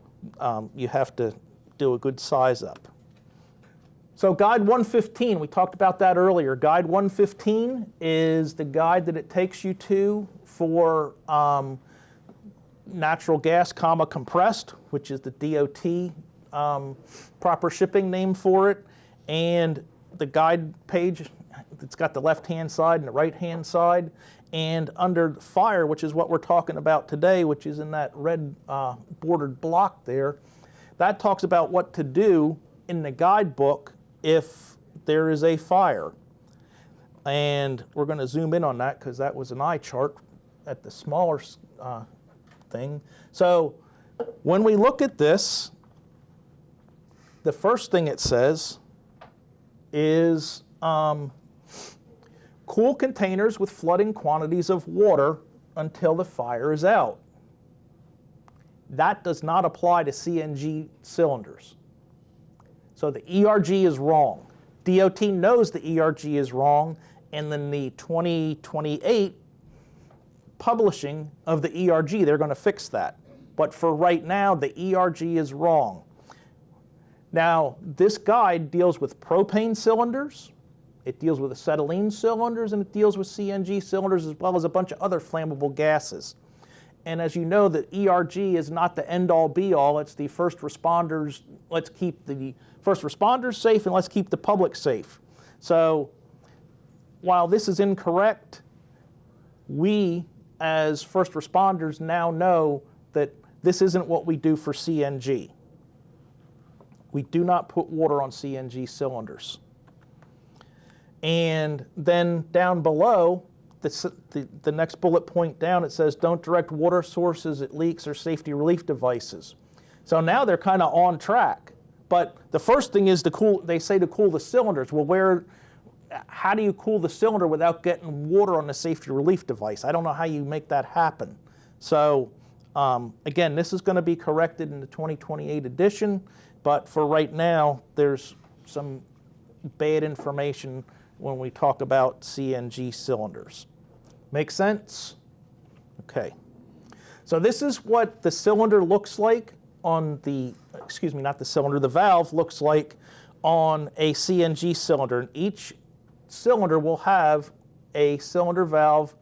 you have to do a good size up. So Guide 115, we talked about that earlier. Guide 115 is the guide that it takes you to for natural gas, compressed, which is the DOT proper shipping name for it. And the guide page, it's got the left-hand side and the right-hand side. And under fire, which is what we're talking about today, which is in that red bordered block there, that talks about what to do in the guidebook if there is a fire. And we're going to zoom in on that because that was an eye chart at the smaller thing. So when we look at this, the first thing it says is cool containers with flooding quantities of water until the fire is out. That does not apply to CNG cylinders. So the ERG is wrong. DOT knows the ERG is wrong, and then the 2028 publishing of the ERG, they're going to fix that. But for right now, the ERG is wrong. Now, this guide deals with propane cylinders, it deals with acetylene cylinders, and it deals with CNG cylinders, as well as a bunch of other flammable gases. And as you know, the ERG is not the end-all be-all. It's the first responders. Let's keep the first responders safe, and let's keep the public safe. So while this is incorrect, we as first responders now know that this isn't what we do for CNG. We do not put water on CNG cylinders. And then down below, the next bullet point down, it says don't direct water sources at leaks or safety relief devices. So now they're kind of on track. But the first thing is they say to cool the cylinders. Well, how do you cool the cylinder without getting water on the safety relief device? I don't know how you make that happen. So again, this is going to be corrected in the 2028 edition, but for right now, there's some bad information when we talk about CNG cylinders. Make sense? Okay. So this is what the cylinder looks like on the, the valve looks like on a CNG cylinder. And each cylinder will have a cylinder valve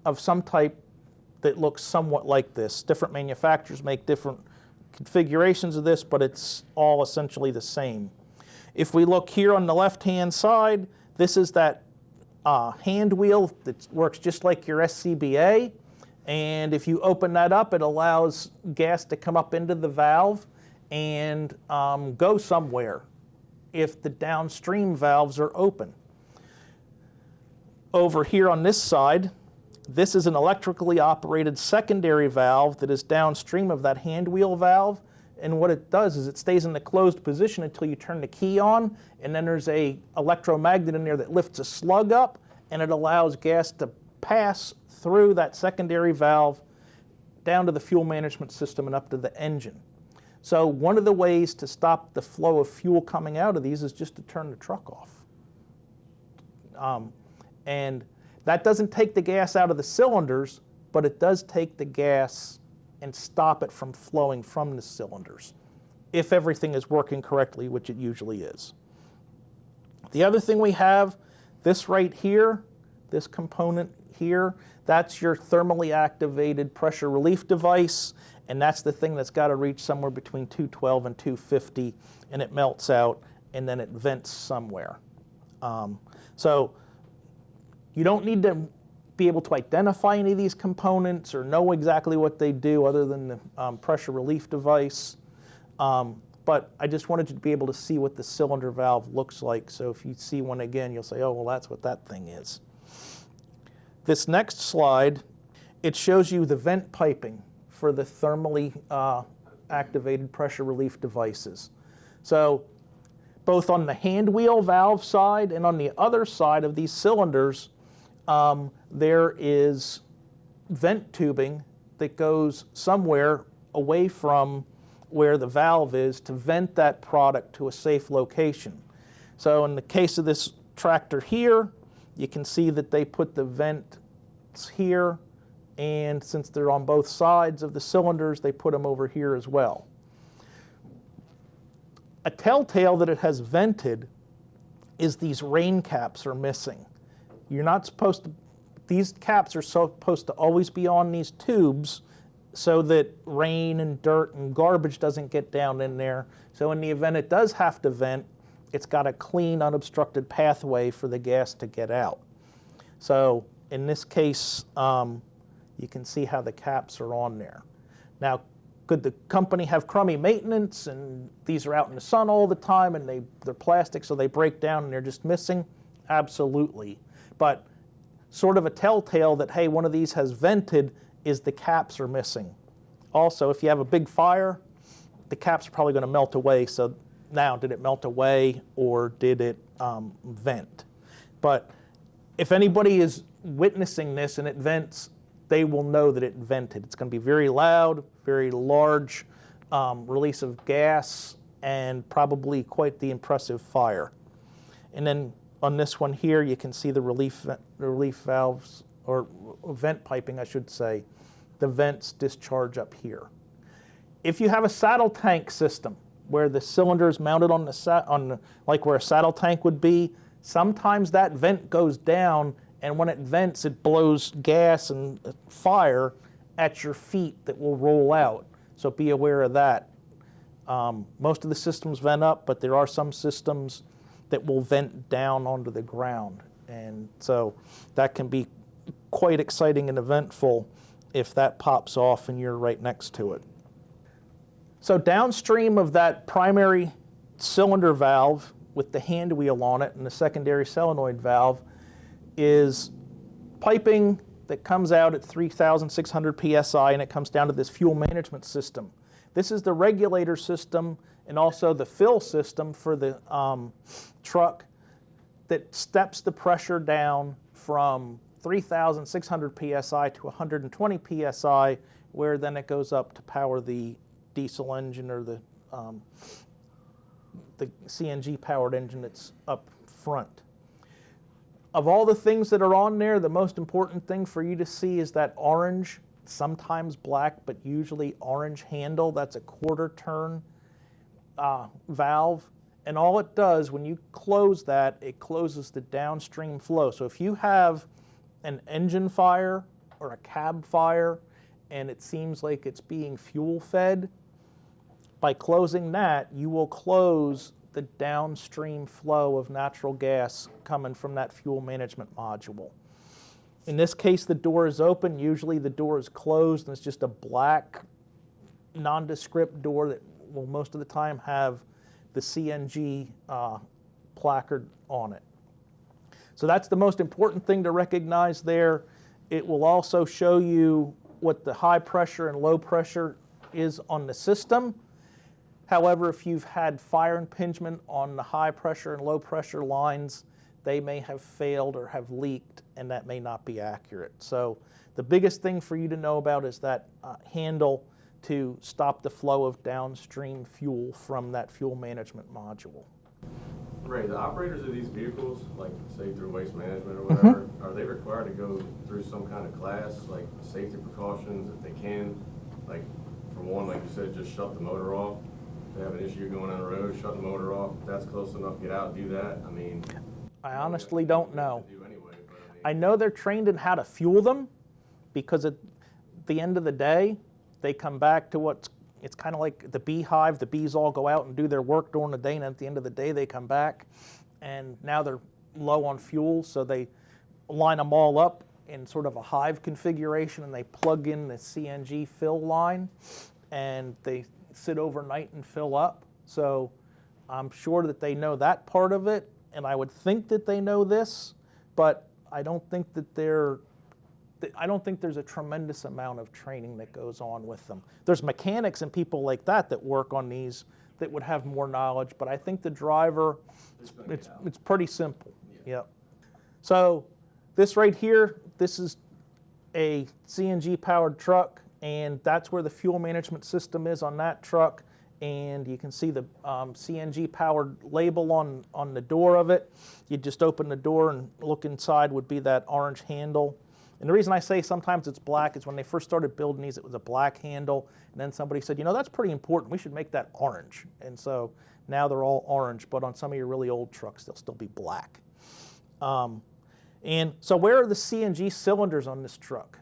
of some type that looks somewhat like this. Different manufacturers make different configurations of this, but it's all essentially the same. If we look here on the left-hand side, this is that hand wheel that works just like your SCBA. And if you open that up, it allows gas to come up into the valve and go somewhere if the downstream valves are open. Over here on this side, this is an electrically operated secondary valve that is downstream of that hand wheel valve. And what it does is it stays in the closed position until you turn the key on, and then there's a electromagnet in there that lifts a slug up, and it allows gas to pass through that secondary valve down to the fuel management system and up to the engine. So one of the ways to stop the flow of fuel coming out of these is just to turn the truck off. And that doesn't take the gas out of the cylinders, but it does take the gas and stop it from flowing from the cylinders, if everything is working correctly, which it usually is. The other thing we have, this right here, this component here, that's your thermally activated pressure relief device, and that's the thing that's got to reach somewhere between 212 and 250, and it melts out, and then it vents somewhere. So you don't need to be able to identify any of these components or know exactly what they do other than the pressure relief device. But I just wanted you to be able to see what the cylinder valve looks like. So if you see one again, you'll say, oh, well, that's what that thing is. This next slide, it shows you the vent piping for the thermally activated pressure relief devices. So both on the hand wheel valve side and on the other side of these cylinders, there is vent tubing that goes somewhere away from where the valve is to vent that product to a safe location. So in the case of this tractor here, you can see that they put the vents here, and since they're on both sides of the cylinders, they put them over here as well. A telltale that it has vented is these rain caps are missing. You're not supposed to, these caps are supposed to always be on these tubes so that rain and dirt and garbage doesn't get down in there. So in the event it does have to vent, it's got a clean, unobstructed pathway for the gas to get out. So in this case, you can see how the caps are on there. Now, could the company have crummy maintenance and these are out in the sun all the time and they're plastic so they break down and they're just missing? Absolutely. But sort of a telltale that, hey, one of these has vented is the caps are missing. Also, if you have a big fire, the caps are probably going to melt away, so Now, did it melt away or did it vent? But if anybody is witnessing this and it vents, they will know that it vented. It's going to be very loud, very large release of gas, and probably quite the impressive fire. And then on this one here, you can see the relief valves, or vent piping, I should say. The vents discharge up here. If you have a saddle tank system where the cylinder is mounted on the like where a saddle tank would be, sometimes that vent goes down, and when it vents, it blows gas and fire at your feet that will roll out. So be aware of that. Most of the systems vent up, but there are some systems that will vent down onto the ground. And so that can be quite exciting and eventful if that pops off and you're right next to it. So downstream of that primary cylinder valve with the hand wheel on it and the secondary solenoid valve is piping that comes out at 3,600 psi, and it comes down to this fuel management system. This is the regulator system and also the fill system for the truck that steps the pressure down from 3,600 psi to 120 psi, where then it goes up to power the diesel engine or the CNG powered engine that's up front. Of all the things that are on there, the most important thing for you to see is that orange, sometimes black, but usually orange handle. That's a quarter turn valve. And all it does, when you close that, it closes the downstream flow. So if you have an engine fire or a cab fire and it seems like it's being fuel fed, by closing that, you will close the downstream flow of natural gas coming from that fuel management module. In this case, the door is open. Usually the door is closed, and it's just a black, nondescript door that will most of the time have the CNG placard on it. So that's the most important thing to recognize there. It will also show you what the high pressure and low pressure is on the system. However, if you've had fire impingement on the high pressure and low pressure lines, they may have failed or have leaked, and that may not be accurate. So the biggest thing for you to know about is that handle to stop the flow of downstream fuel from that fuel management module. Ray, the operators of these vehicles, like say through Waste Management or whatever, are they required to go through some kind of class, like safety precautions, if they can? Like, for one, like you said, just shut the motor off. If they have an issue going down the road, shut the motor off. If that's close enough, get out, do that. I mean, I honestly don't know. Anyway, but I know they're trained in how to fuel them, because at the end of the day, they come back to it's kind of like the beehive. The bees all go out and do their work during the day, and at the end of the day, they come back, and now they're low on fuel, so they line them all up in sort of a hive configuration, and they plug in the CNG fill line, and they sit overnight and fill up. So I'm sure that they know that part of it, and I would think that they know this, but I don't think that I don't think there's a tremendous amount of training that goes on with them. There's mechanics and people like that work on these that would have more knowledge, but I think the driver, it's pretty simple. Yeah. Yep. So this right here, this is a CNG powered truck, and that's where the fuel management system is on that truck. And you can see the CNG powered label on the door of it. You just open the door and look inside would be that orange handle. And the reason I say sometimes it's black is when they first started building these, it was a black handle. And then somebody said, you know, that's pretty important. We should make that orange. And so now they're all orange, but on some of your really old trucks, they'll still be black. And so where are the CNG cylinders on this truck?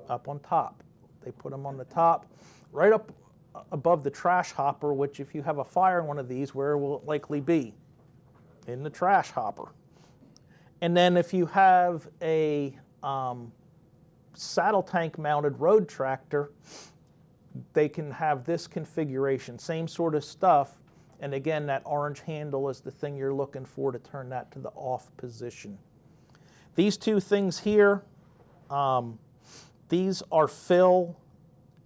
Up on top. They put them on the top, right up above the trash hopper, which if you have a fire in one of these, where will it likely be? In the trash hopper. And then if you have a saddle tank mounted road tractor, they can have this configuration, same sort of stuff. And again, that orange handle is the thing you're looking for to turn that to the off position. These two things here, these are fill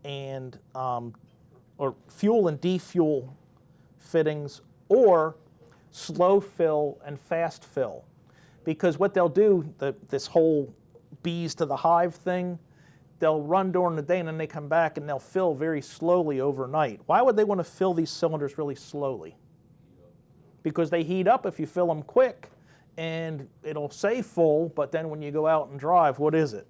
and or fuel and defuel fittings, or slow fill and fast fill. Because what they'll do, this whole bees to the hive thing, they'll run during the day and then they come back and they'll fill very slowly overnight. Why would they want to fill these cylinders really slowly? Because they heat up if you fill them quick, and it'll say full, but then when you go out and drive, what is it?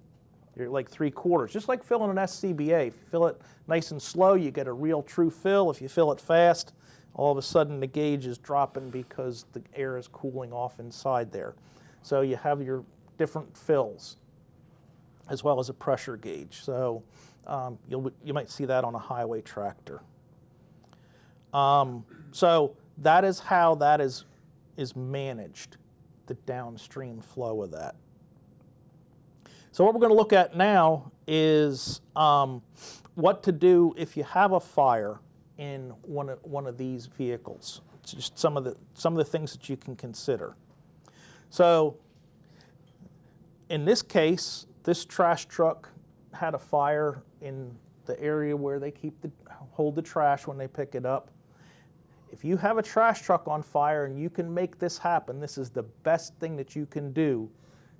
You're like 3/4. Just like filling an SCBA. If you fill it nice and slow, you get a real true fill. If you fill it fast, all of a sudden the gauge is dropping because the air is cooling off inside there. So you have your different fills, as well as a pressure gauge. So you might see that on a highway tractor. So that is how that is managed, the downstream flow of that. So what we're going to look at now is what to do if you have a fire in one of these vehicles. It's just some of the things that you can consider. So in this case, this trash truck had a fire in the area where they hold the trash when they pick it up. If you have a trash truck on fire and you can make this happen, this is the best thing that you can do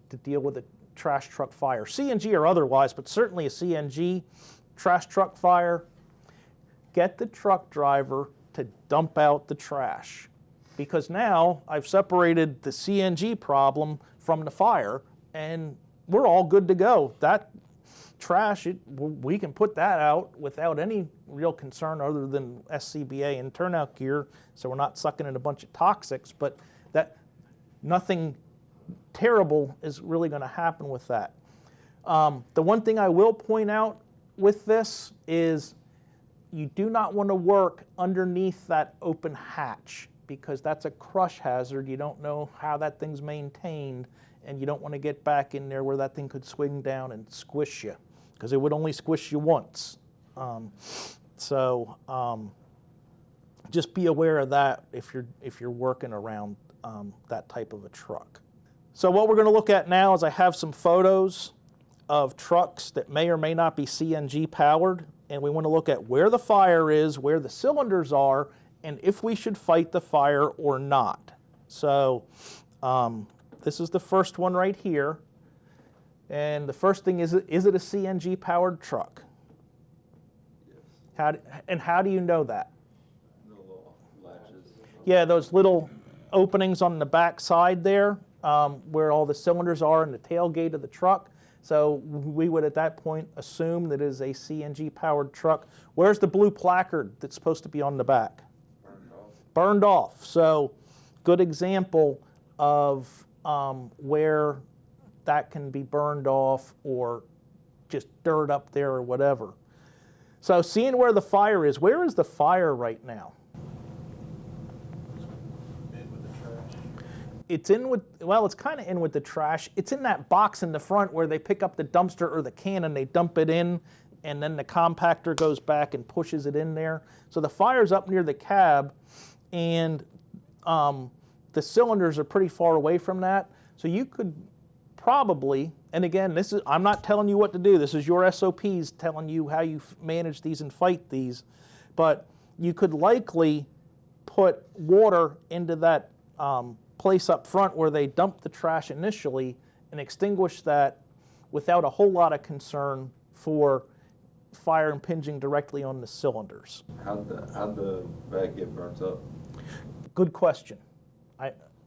to deal with a trash truck fire, CNG or otherwise, but certainly a CNG trash truck fire. Get the truck driver to dump out the trash, because now I've separated the CNG problem from the fire and we're all good to go. That trash, we can put that out without any real concern other than SCBA and turnout gear, so we're not sucking in a bunch of toxics, but that nothing terrible is really going to happen with that. The one thing I will point out with this is you do not want to work underneath that open hatch, because that's a crush hazard. You don't know how that thing's maintained, and you don't want to get back in there where that thing could swing down and squish you, because it would only squish you once. Just be aware of that if you're working around that type of a truck. So what we're going to look at now is I have some photos of trucks that may or may not be CNG powered, and we want to look at where the fire is, where the cylinders are, and if we should fight the fire or not. So this is the first one right here. And the first thing is it a CNG powered truck? Yes. How do you know that? The little latches. Yeah, those little openings on the back side there, where all the cylinders are in the tailgate of the truck. So we would at that point assume that it is a CNG powered truck. Where's the blue placard that's supposed to be on the back? Burned off. Burned off. So good example of where that can be burned off or just dirt up there or whatever. So seeing where the fire is, where is the fire right now? It's kind of in with the trash. It's in that box in the front where they pick up the dumpster or the can and they dump it in, and then the compactor goes back and pushes it in there. So the fire's up near the cab, and the cylinders are pretty far away from that. So you could probably, and again, I'm not telling you what to do. This is your SOPs telling you how you manage these and fight these. But you could likely put water into that place up front where they dump the trash initially and extinguish that without a whole lot of concern for fire impinging directly on the cylinders. How'd the bag get burnt up? Good question.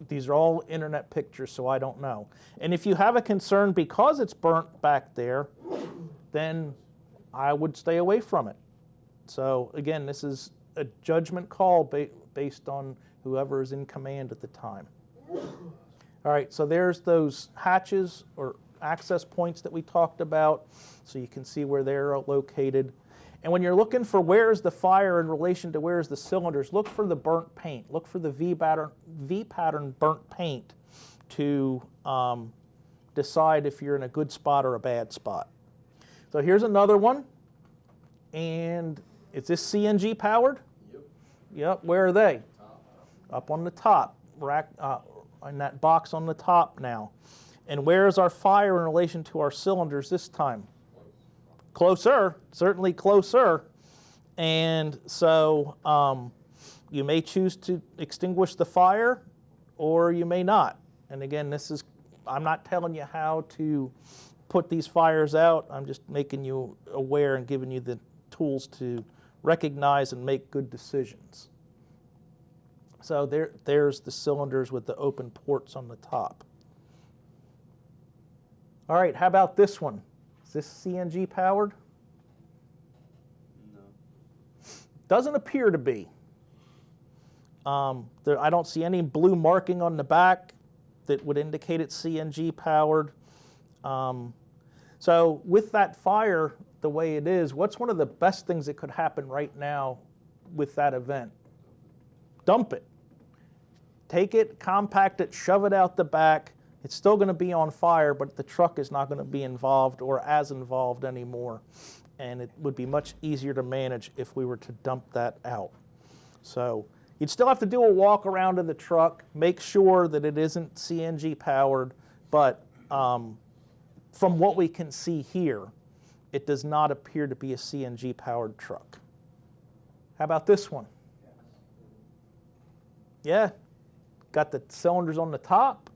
These are all internet pictures, so I don't know. And if you have a concern because it's burnt back there, then I would stay away from it. So again, this is a judgment call based on whoever is in command at the time. All right, so there's those hatches or access points that we talked about, so you can see where they're located. And when you're looking for where's the fire in relation to where's the cylinders, look for the burnt paint. Look for the V-pattern burnt paint to decide if you're in a good spot or a bad spot. So here's another one. And is this CNG powered? Yep. Where are they? Up on the top, rack, in that box on the top now. And where is our fire in relation to our cylinders this time? Closer, certainly closer. And so You may choose to extinguish the fire, or you may not. And again, I'm not telling you how to put these fires out. I'm just making you aware and giving you the tools to recognize and make good decisions. So there's the cylinders with the open ports on the top. All right, how about this one? Is this CNG powered? No. Doesn't appear to be. I don't see any blue marking on the back that would indicate it's CNG powered. So with that fire the way it is, what's one of the best things that could happen right now with that event? Dump it. Take it, compact it, shove it out the back. It's still going to be on fire, but the truck is not going to be involved or as involved anymore. And it would be much easier to manage if we were to dump that out. So you'd still have to do a walk around of the truck, make sure that it isn't CNG powered, but from what we can see here, it does not appear to be a CNG powered truck. How about this one? Yeah, got the cylinders on the top.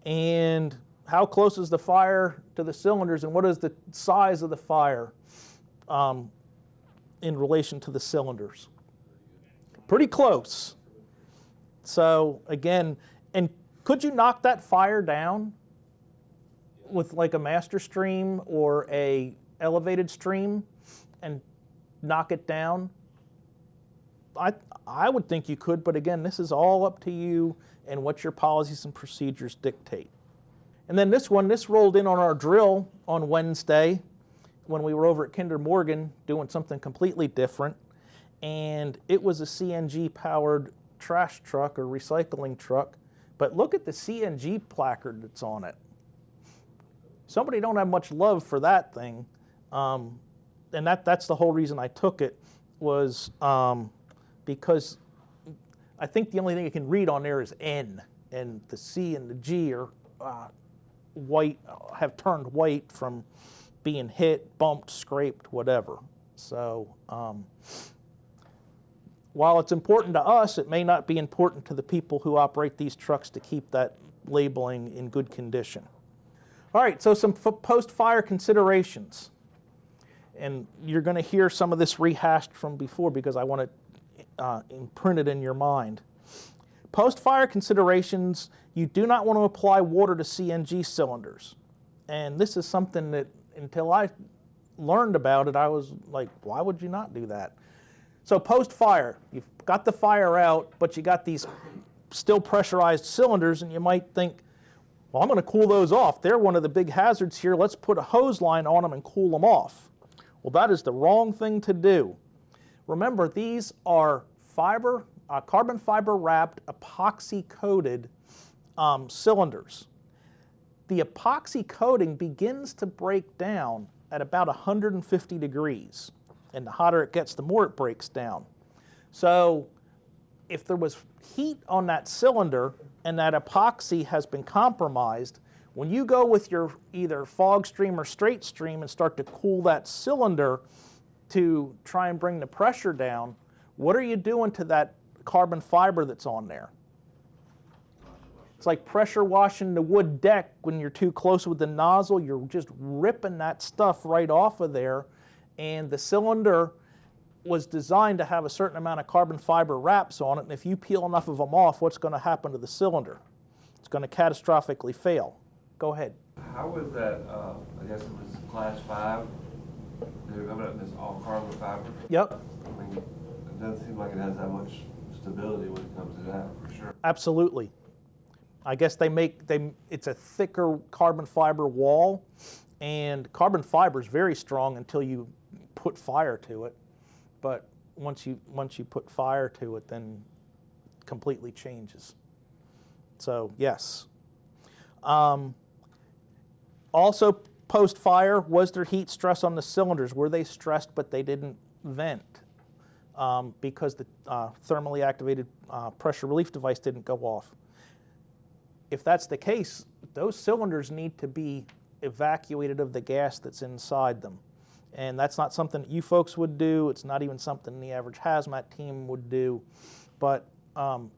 And how close is the fire to the cylinders, and what is the size of the fire in relation to the cylinders? Pretty close. So again, and could you knock that fire down with like a master stream or a elevated stream and knock it down? I would think you could, but again, this is all up to you and what your policies and procedures dictate. And then this rolled in on our drill on Wednesday when we were over at Kinder Morgan doing something completely different. And it was a CNG powered trash truck or recycling truck. But look at the CNG placard that's on it. Somebody don't have much love for that thing. And that's the whole reason I took it, was because I think the only thing you can read on there is N, and the C and the G are white, have turned white from being hit, bumped, scraped, whatever. So while it's important to us, it may not be important to the people who operate these trucks to keep that labeling in good condition. All right, so some post-fire considerations. And you're going to hear some of this rehashed from before because I want it imprinted in your mind. Post-fire considerations, you do not want to apply water to CNG cylinders. And this is something that until I learned about it, I was like, why would you not do that? So post-fire, you've got the fire out, but you got these still pressurized cylinders, and you might think, well, I'm going to cool those off. They're one of the big hazards here. Let's put a hose line on them and cool them off. Well, that is the wrong thing to do. Remember, these are carbon fiber wrapped, epoxy coated cylinders. The epoxy coating begins to break down at about 150 degrees. And the hotter it gets, the more it breaks down. So if there was heat on that cylinder and that epoxy has been compromised, when you go with your either fog stream or straight stream and start to cool that cylinder to try and bring the pressure down, what are you doing to that carbon fiber that's on there? It's like pressure washing the wood deck when you're too close with the nozzle. You're just ripping that stuff right off of there. And the cylinder was designed to have a certain amount of carbon fiber wraps on it. And if you peel enough of them off, what's going to happen to the cylinder? It's going to catastrophically fail. Go ahead. How was that, I guess it was class 5, they're coming up as all carbon fiber? Yep. I mean, it doesn't seem like it has that much stability when it comes to that, for sure. Absolutely. I guess it's a thicker carbon fiber wall, and carbon fiber is very strong until you put fire to it. But once you put fire to it, then it completely changes. So yes. Also, post-fire, was there heat stress on the cylinders? Were they stressed but they didn't vent because the thermally activated pressure relief device didn't go off? If that's the case, those cylinders need to be evacuated of the gas that's inside them. And that's not something that you folks would do. It's not even something the average hazmat team would do. but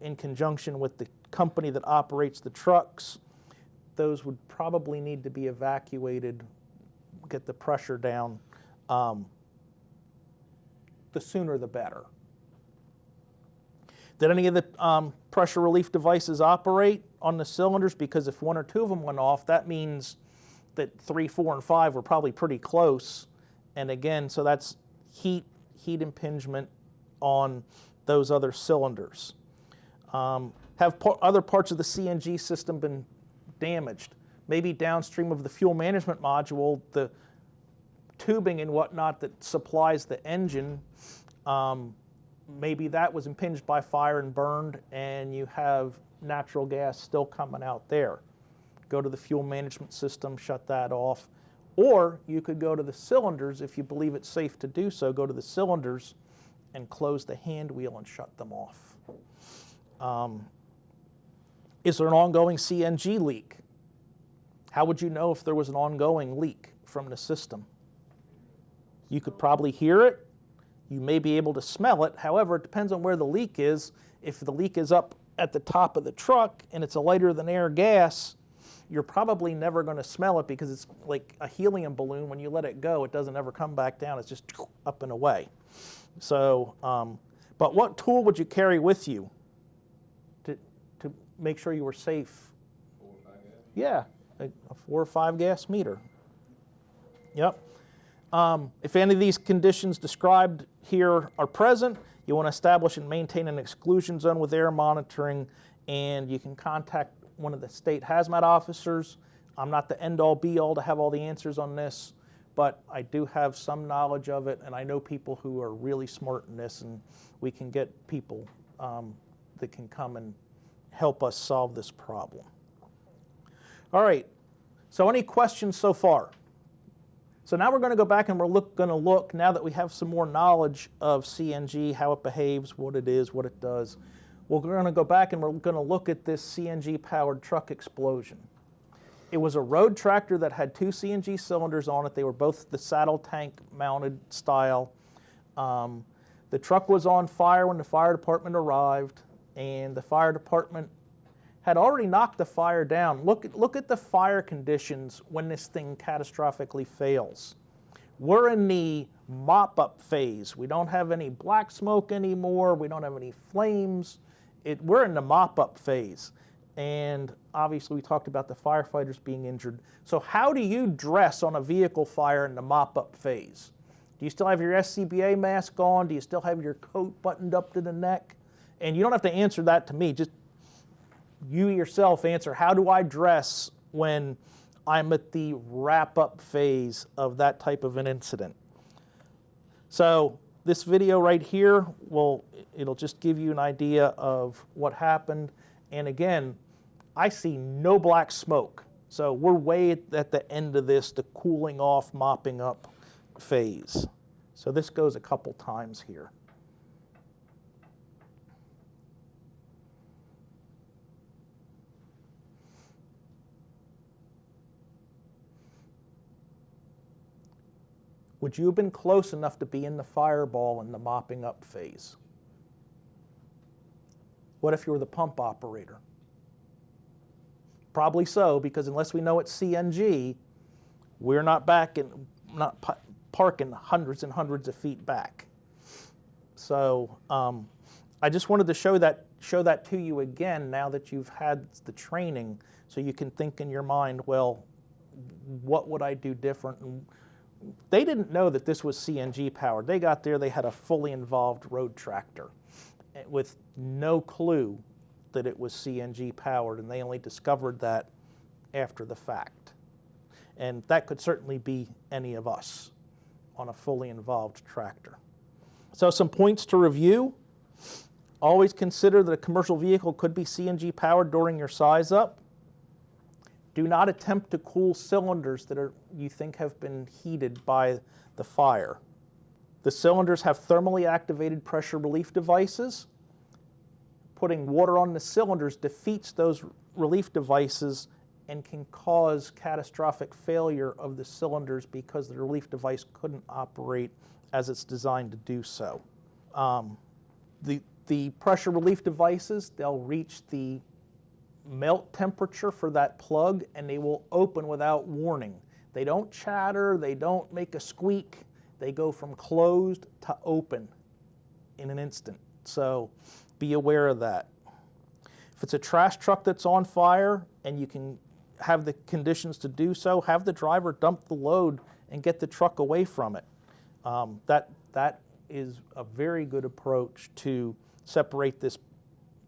in conjunction with the company that operates the trucks, those would probably need to be evacuated, get the pressure down. The sooner the better. Did any of the pressure relief devices operate on the cylinders? Because if 1 or 2 of them went off, that means that 3, 4, and 5 were probably pretty close. And again, so that's heat impingement on those other cylinders. Have other parts of the CNG system been damaged? Maybe downstream of the fuel management module, the tubing and whatnot that supplies the engine, maybe that was impinged by fire and burned, and you have natural gas still coming out there. Go to the fuel management system, shut that off. Or you could go to the cylinders, if you believe it's safe to do so, go to the cylinders and close the hand wheel and shut them off. Is there an ongoing CNG leak? How would you know if there was an ongoing leak from the system? You could probably hear it. You may be able to smell it. However, it depends on where the leak is. If the leak is up at the top of the truck and it's a lighter than air gas, you're probably never going to smell it because it's like a helium balloon. When you let it go, it doesn't ever come back down. It's just up and away. So, but what tool would you carry with you to make sure you were safe? 4 or 5 gas? Yeah, a 4 or 5 gas meter. Yep. If any of these conditions described here are present, you want to establish and maintain an exclusion zone with air monitoring, and you can contact one of the state hazmat officers. I'm not the end-all be-all to have all the answers on this, but I do have some knowledge of it, and I know people who are really smart in this, and we can get people that can come and help us solve this problem. All right, so any questions so far? So now we're going to go back and we're going to look, now that we have some more knowledge of CNG, how it behaves, what it is, what it does, we're going to go back and we're going to look at this CNG-powered truck explosion. It was a road tractor that had 2 CNG cylinders on it. They were both the saddle tank mounted style. The truck was on fire when the fire department arrived, and the fire department had already knocked the fire down. Look at the fire conditions when this thing catastrophically fails. We're in the mop-up phase. We don't have any black smoke anymore. We don't have any flames. We're in the mop-up phase. And obviously we talked about the firefighters being injured. So how do you dress on a vehicle fire in the mop-up phase? Do you still have your SCBA mask on? Do you still have your coat buttoned up to the neck? And you don't have to answer that to me. Just you yourself answer, how do I dress when I'm at the wrap-up phase of that type of an incident? So this video right here, it'll just give you an idea of what happened. And again, I see no black smoke. So we're way at the end of this, the cooling off, mopping up phase. So this goes a couple times here. Would you have been close enough to be in the fireball in the mopping up phase? What if you were the pump operator? Probably so, because unless we know it's CNG, we're not parking hundreds and hundreds of feet back. So I just wanted to show that to you again now that you've had the training, so you can think in your mind, well, what would I do different? And they didn't know that this was CNG powered. They got there, they had a fully involved road tractor with no clue that it was CNG powered, and they only discovered that after the fact. And that could certainly be any of us on a fully involved tractor. So some points to review. Always consider that a commercial vehicle could be CNG powered during your size up. Do not attempt to cool cylinders that you think have been heated by the fire. The cylinders have thermally activated pressure relief devices. Putting water on the cylinders defeats those relief devices and can cause catastrophic failure of the cylinders because the relief device couldn't operate as it's designed to do so. The The pressure relief devices, they'll reach the melt temperature for that plug and they will open without warning. They don't chatter, they don't make a squeak, they go from closed to open in an instant. So be aware of that. If it's a trash truck that's on fire and you can have the conditions to do so, have the driver dump the load and get the truck away from it. That is a very good approach to separate this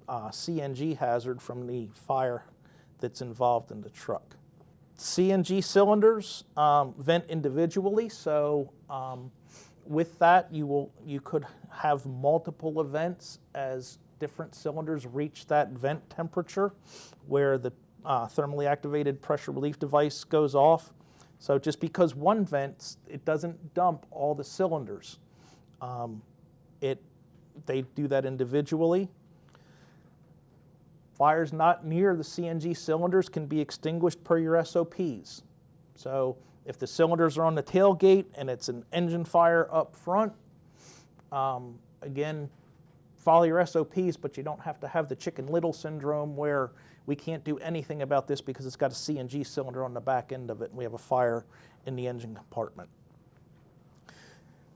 CNG hazard from the fire that's involved in the truck. CNG cylinders vent individually, so with that you could have multiple events as different cylinders reach that vent temperature where the thermally activated pressure relief device goes off. So just because one vents, it doesn't dump all the cylinders. They do that individually. Fires not near the CNG cylinders can be extinguished per your SOPs. So if the cylinders are on the tailgate and it's an engine fire up front, again, follow your SOPs, but you don't have to have the Chicken Little syndrome where we can't do anything about this because it's got a CNG cylinder on the back end of it and we have a fire in the engine compartment.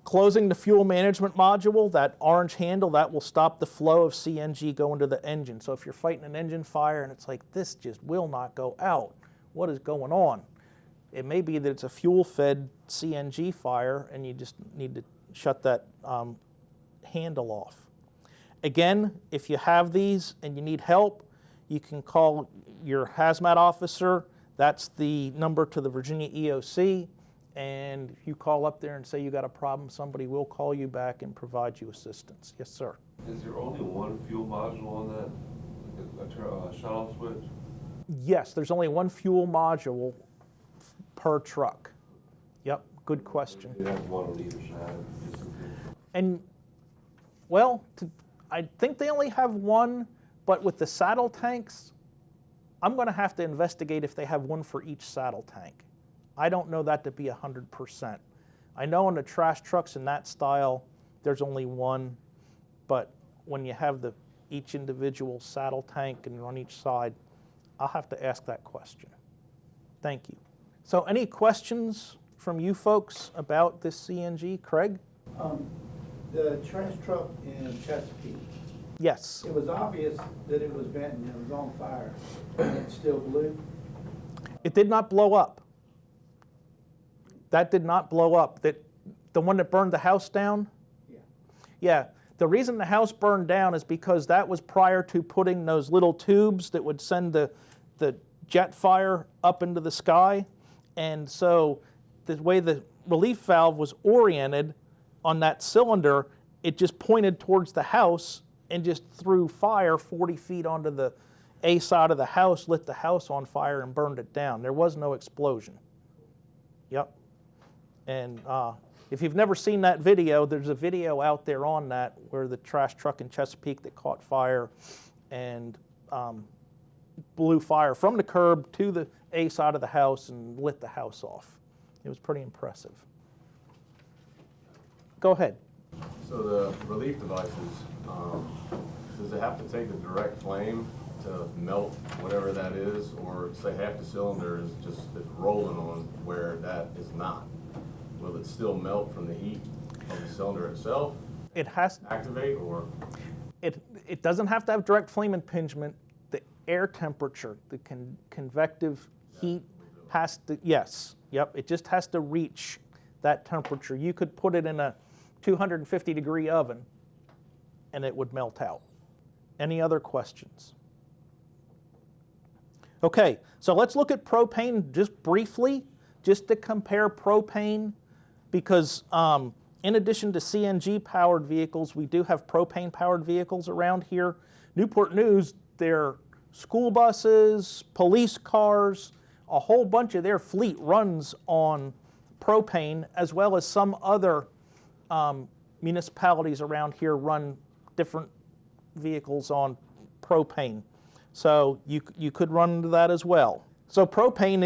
Closing the fuel management module, that orange handle, that will stop the flow of CNG going to the engine. So if you're fighting an engine fire and it's like, this just will not go out, what is going on? It may be that it's a fuel-fed CNG fire and you just need to shut that handle off. Again, if you have these and you need help, you can call your hazmat officer. That's the number to the Virginia EOC. And if you call up there and say you got a problem, somebody will call you back and provide you assistance. Yes, sir. Is there only one fuel module on that, like a shut-off switch? Yes, there's only one fuel module per truck. Yep, good question. You have one on either side. Just in case. And, well, I think they only have one, but with the saddle tanks, I'm going to have to investigate if they have one for each saddle tank. I don't know that to be 100%. I know on the trash trucks in that style, there's only one, but when you have each individual saddle tank and on each side, I'll have to ask that question. Thank you. So any questions from you folks about this CNG? Craig? The trash truck in Chesapeake, Yes. it was obvious that it was venting, it was on fire, and it still blew. It did not blow up. That did not blow up. The one that burned the house down? Yeah. Yeah. The reason the house burned down is because that was prior to putting those little tubes that would send the jet fire up into the sky. And so the way the relief valve was oriented on that cylinder, it just pointed towards the house and just threw fire 40 feet onto the A side of the house, lit the house on fire and burned it down. There was no explosion. Yep. And if you've never seen that video, there's a video out there on that where the trash truck in Chesapeake that caught fire and blew fire from the curb to the A side of the house and lit the house off. It was pretty impressive. Go ahead. So the relief devices, does it have to take a direct flame to melt whatever that is, or say half the cylinder is rolling on where that is not? Will it still melt from the heat of the cylinder itself? It has Activate, or? it doesn't have to have direct flame impingement. The air temperature, the convective heat has to, yes, yep, it just has to reach that temperature. You could put it in a 250 degree oven and it would melt out. Any other questions? Okay, so let's look at propane just briefly, just to compare propane, because in addition to CNG-powered vehicles, we do have propane-powered vehicles around here. Newport News, their school buses, police cars, a whole bunch of their fleet runs on propane, as well as some other municipalities around here run different vehicles on propane. So you could run into that as well. So propane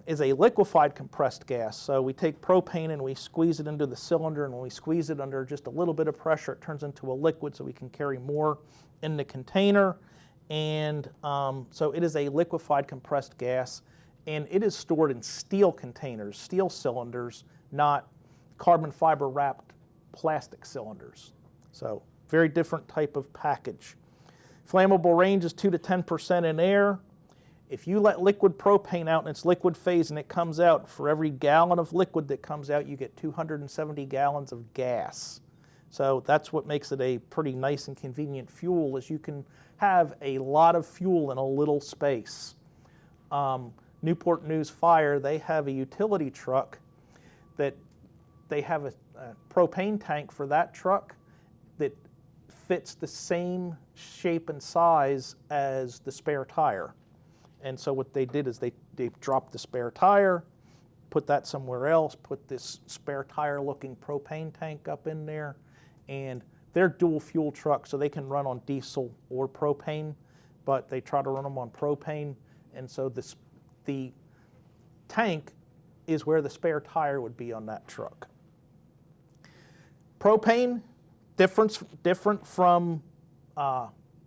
is a liquefied compressed gas. So we take propane and we squeeze it into the cylinder, and when we squeeze it under just a little bit of pressure, it turns into a liquid so we can carry more in the container. And so it is a liquefied compressed gas, and it is stored in steel containers, steel cylinders, not carbon fiber wrapped plastic cylinders. So very different type of package. Flammable range is 2 to 10% in air. If you let liquid propane out in its liquid phase and it comes out, for every gallon of liquid that comes out, you get 270 gallons of gas. So that's what makes it a pretty nice and convenient fuel, is you can have a lot of fuel in a little space. Newport News Fire, they have a utility truck that they have a propane tank for that truck that fits the same shape and size as the spare tire. And so what they did is they dropped the spare tire, put that somewhere else, put this spare tire looking propane tank up in there, and they're dual fuel trucks, so they can run on diesel or propane, but they try to run them on propane. And so the tank is where the spare tire would be on that truck. Propane, different from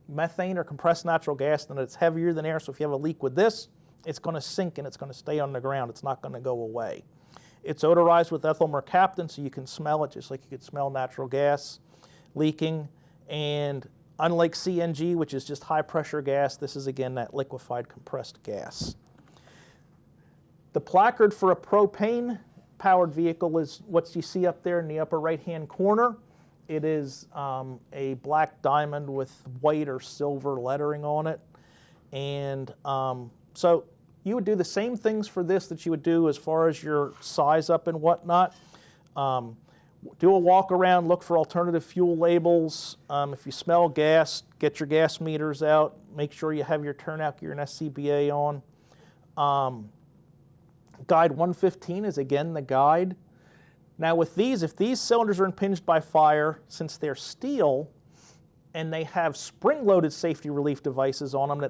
methane or compressed natural gas, then it's heavier than air. So if you have a leak with this, it's going to sink and it's going to stay on the ground. It's not going to go away. It's odorized with ethyl mercaptan, so you can smell it just like you could smell natural gas leaking. And unlike CNG, which is just high pressure gas, this is again that liquefied compressed gas. The placard for a propane powered vehicle is what you see up there in the upper right hand corner. It is a black diamond with white or silver lettering on it. And so you would do the same things for this that you would do as far as your size up and whatnot. Do a walk around, look for alternative fuel labels. If you smell gas, get your gas meters out. Make sure you have your turnout gear and SCBA on. Guide 115 is again the guide. Now with these, if these cylinders are impinged by fire, since they're steel and they have spring-loaded safety relief devices on them,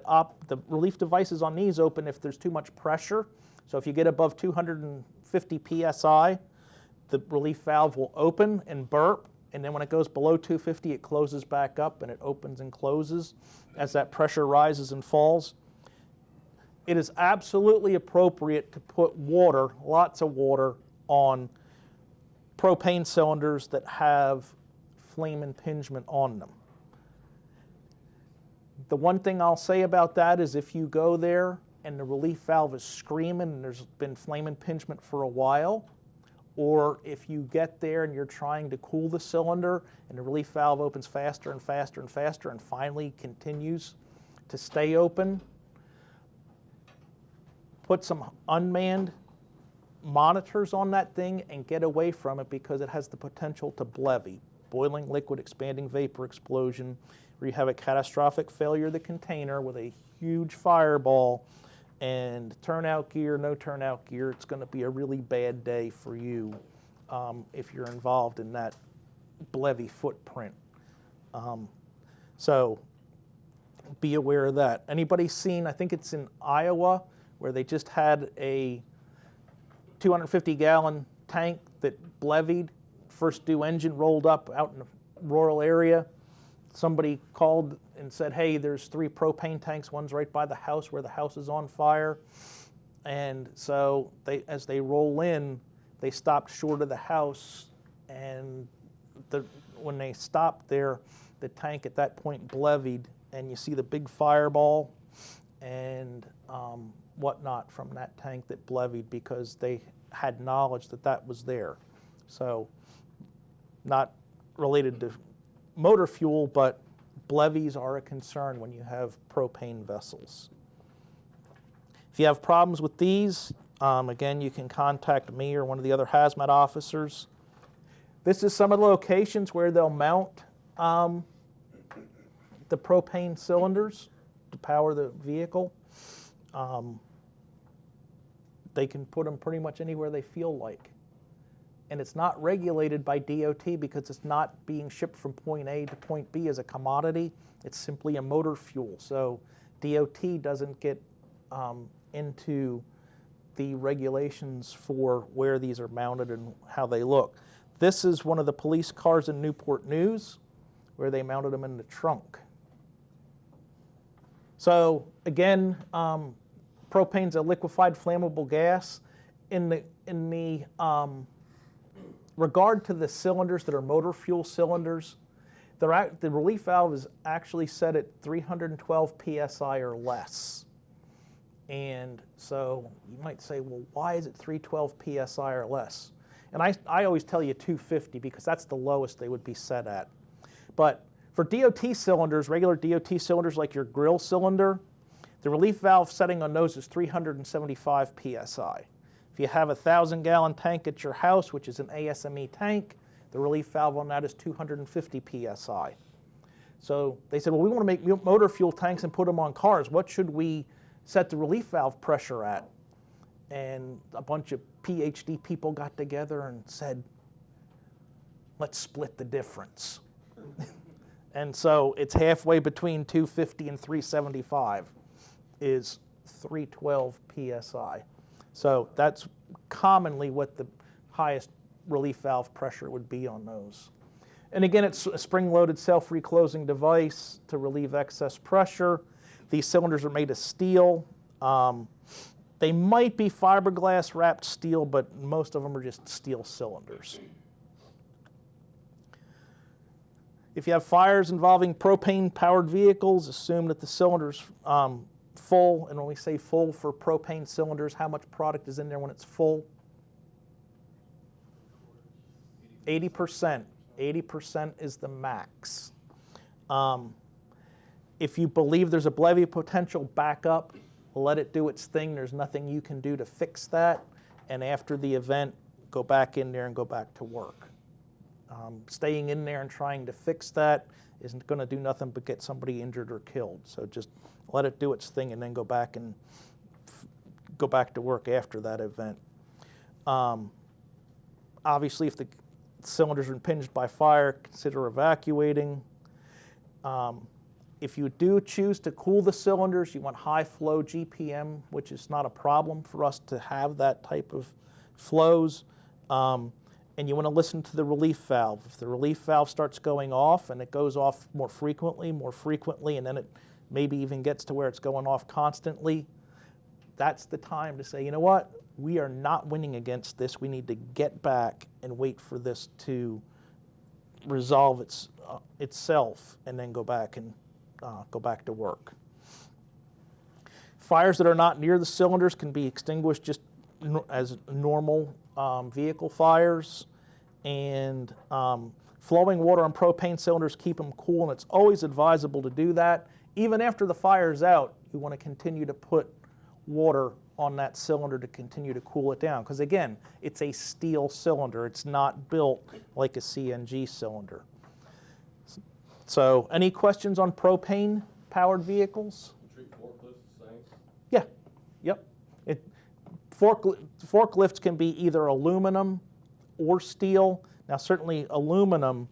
the relief devices on these open if there's too much pressure. So if you get above 250 PSI, the relief valve will open and burp, and then when it goes below 250, it closes back up and it opens and closes as that pressure rises and falls. It is absolutely appropriate to put water, lots of water, on propane cylinders that have flame impingement on them. The one thing I'll say about that is if you go there and the relief valve is screaming and there's been flame impingement for a while, or if you get there and you're trying to cool the cylinder and the relief valve opens faster and faster and faster and finally continues to stay open, put some unmanned monitors on that thing and get away from it, because it has the potential to BLEVE, boiling liquid expanding vapor explosion, where you have a catastrophic failure of the container with a huge fireball and turnout gear, no turnout gear. It's going to be a really bad day for you if you're involved in that BLEVE footprint. So be aware of that. Anybody seen, I think it's in Iowa, where they just had a 250-gallon tank that BLEVE'd, first due engine rolled up out in a rural area. Somebody called and said, hey, there's 3 propane tanks, one's right by the house where the house is on fire. And so as they roll in, they stopped short of the house, and when they stopped there, the tank at that point BLEVE'd, and you see the big fireball and whatnot from that tank that BLEVE'd, because they had knowledge that that was there. So not related to motor fuel, but BLEVEs are a concern when you have propane vessels. If you have problems with these, again, you can contact me or one of the other hazmat officers. This is some of the locations where they'll mount the propane cylinders to power the vehicle. They can put them pretty much anywhere they feel like. And it's not regulated by DOT because it's not being shipped from point A to point B as a commodity. It's simply a motor fuel. So DOT doesn't get into the regulations for where these are mounted and how they look. This is one of the police cars in Newport News where they mounted them in the trunk. So again, propane's a liquefied flammable gas. In the regard to the cylinders that are motor fuel cylinders, the relief valve is actually set at 312 psi or less. And so you might say, well, why is it 312 psi or less? And I always tell you 250 because that's the lowest they would be set at. But for DOT cylinders, regular DOT cylinders like your grill cylinder, the relief valve setting on those is 375 psi. If you have a 1,000-gallon tank at your house, which is an ASME tank, the relief valve on that is 250 psi. So they said, well, we want to make motor fuel tanks and put them on cars. What should we set the relief valve pressure at? And a bunch of PhD people got together and said, let's split the difference. And so it's halfway between 250 and 375 is 312 psi. So that's commonly what the highest relief valve pressure would be on those. And again, it's a spring-loaded self-reclosing device to relieve excess pressure. These cylinders are made of steel. They might be fiberglass wrapped steel, but most of them are just steel cylinders. If you have fires involving propane-powered vehicles, assume that the cylinder's full. And when we say full for propane cylinders, how much product is in there when it's full? 80%. 80% is the max. If you believe there's a BLEVE potential, back up, let it do its thing. There's nothing you can do to fix that. And after the event, go back in there and go back to work. Staying in there and trying to fix that isn't going to do nothing but get somebody injured or killed. So just let it do its thing and then go back and go back to work after that event. Obviously, if the cylinders are impinged by fire, consider evacuating. If you do choose to cool the cylinders, you want high flow GPM, which is not a problem for us to have that type of flows. And you want to listen to the relief valve. If the relief valve starts going off and it goes off more frequently, and then it maybe even gets to where it's going off constantly, that's the time to say, you know what, we are not winning against this. We need to get back and wait for this to resolve itself and then go back and go back to work. Fires that are not near the cylinders can be extinguished just as normal vehicle fires, and flowing water on propane cylinders keep them cool, and it's always advisable to do that. Even after the fire's out, you want to continue to put water on that cylinder to continue to cool it down, because again, it's a steel cylinder. It's not built like a CNG cylinder. So any questions on propane-powered vehicles? Treat forklifts the same? Yeah, yep. Forklifts can be either aluminum or steel. Now, certainly aluminum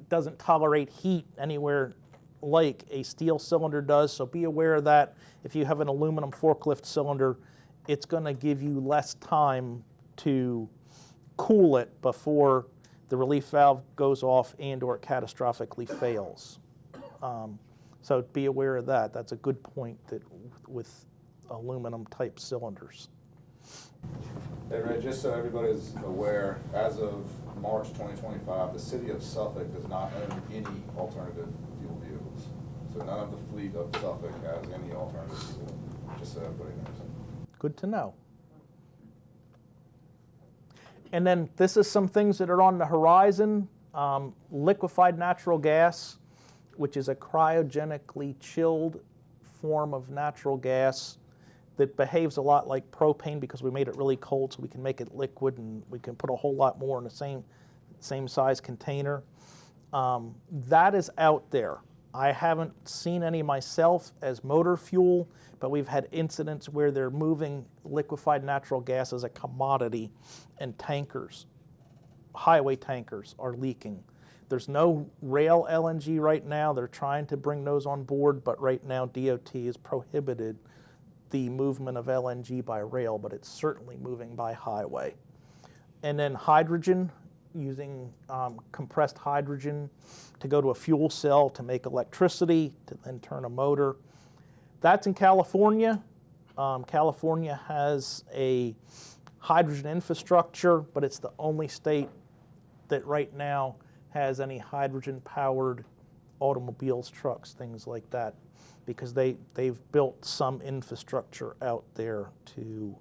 doesn't tolerate heat anywhere like a steel cylinder does, so be aware of that. If you have an aluminum forklift cylinder, it's going to give you less time to cool it before the relief valve goes off and or it catastrophically fails. So be aware of that. That's a good point that with aluminum type cylinders. Hey Ray, just so everybody's aware, as of March 2025, the city of Suffolk does not own any alternative fuel vehicles. So none of the fleet of Suffolk has any alternative fuel, just so everybody knows. Good to know. And then this is some things that are on the horizon. Liquefied natural gas, which is a cryogenically chilled form of natural gas that behaves a lot like propane because we made it really cold so we can make it liquid and we can put a whole lot more in the same size container. That is out there. I haven't seen any myself as motor fuel, but we've had incidents where they're moving liquefied natural gas as a commodity and tankers, highway tankers, are leaking. There's no rail LNG right now. They're trying to bring those on board, but right now DOT has prohibited the movement of LNG by rail, but it's certainly moving by highway. And then hydrogen, using compressed hydrogen to go to a fuel cell to make electricity, to then turn a motor. That's in California. California has a hydrogen infrastructure, but it's the only state that right now has any hydrogen-powered automobiles, trucks, things like that, because they've built some infrastructure out there to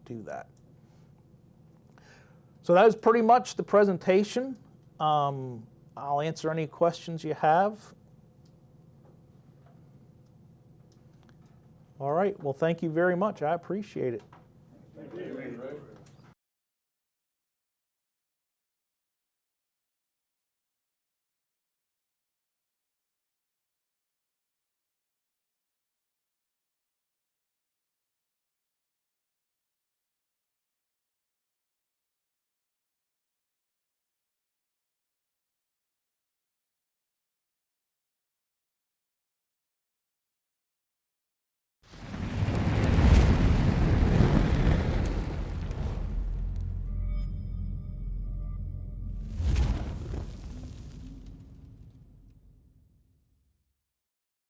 do that. So that is pretty much the presentation. I'll answer any questions you have. All right, well, thank you very much. I appreciate it.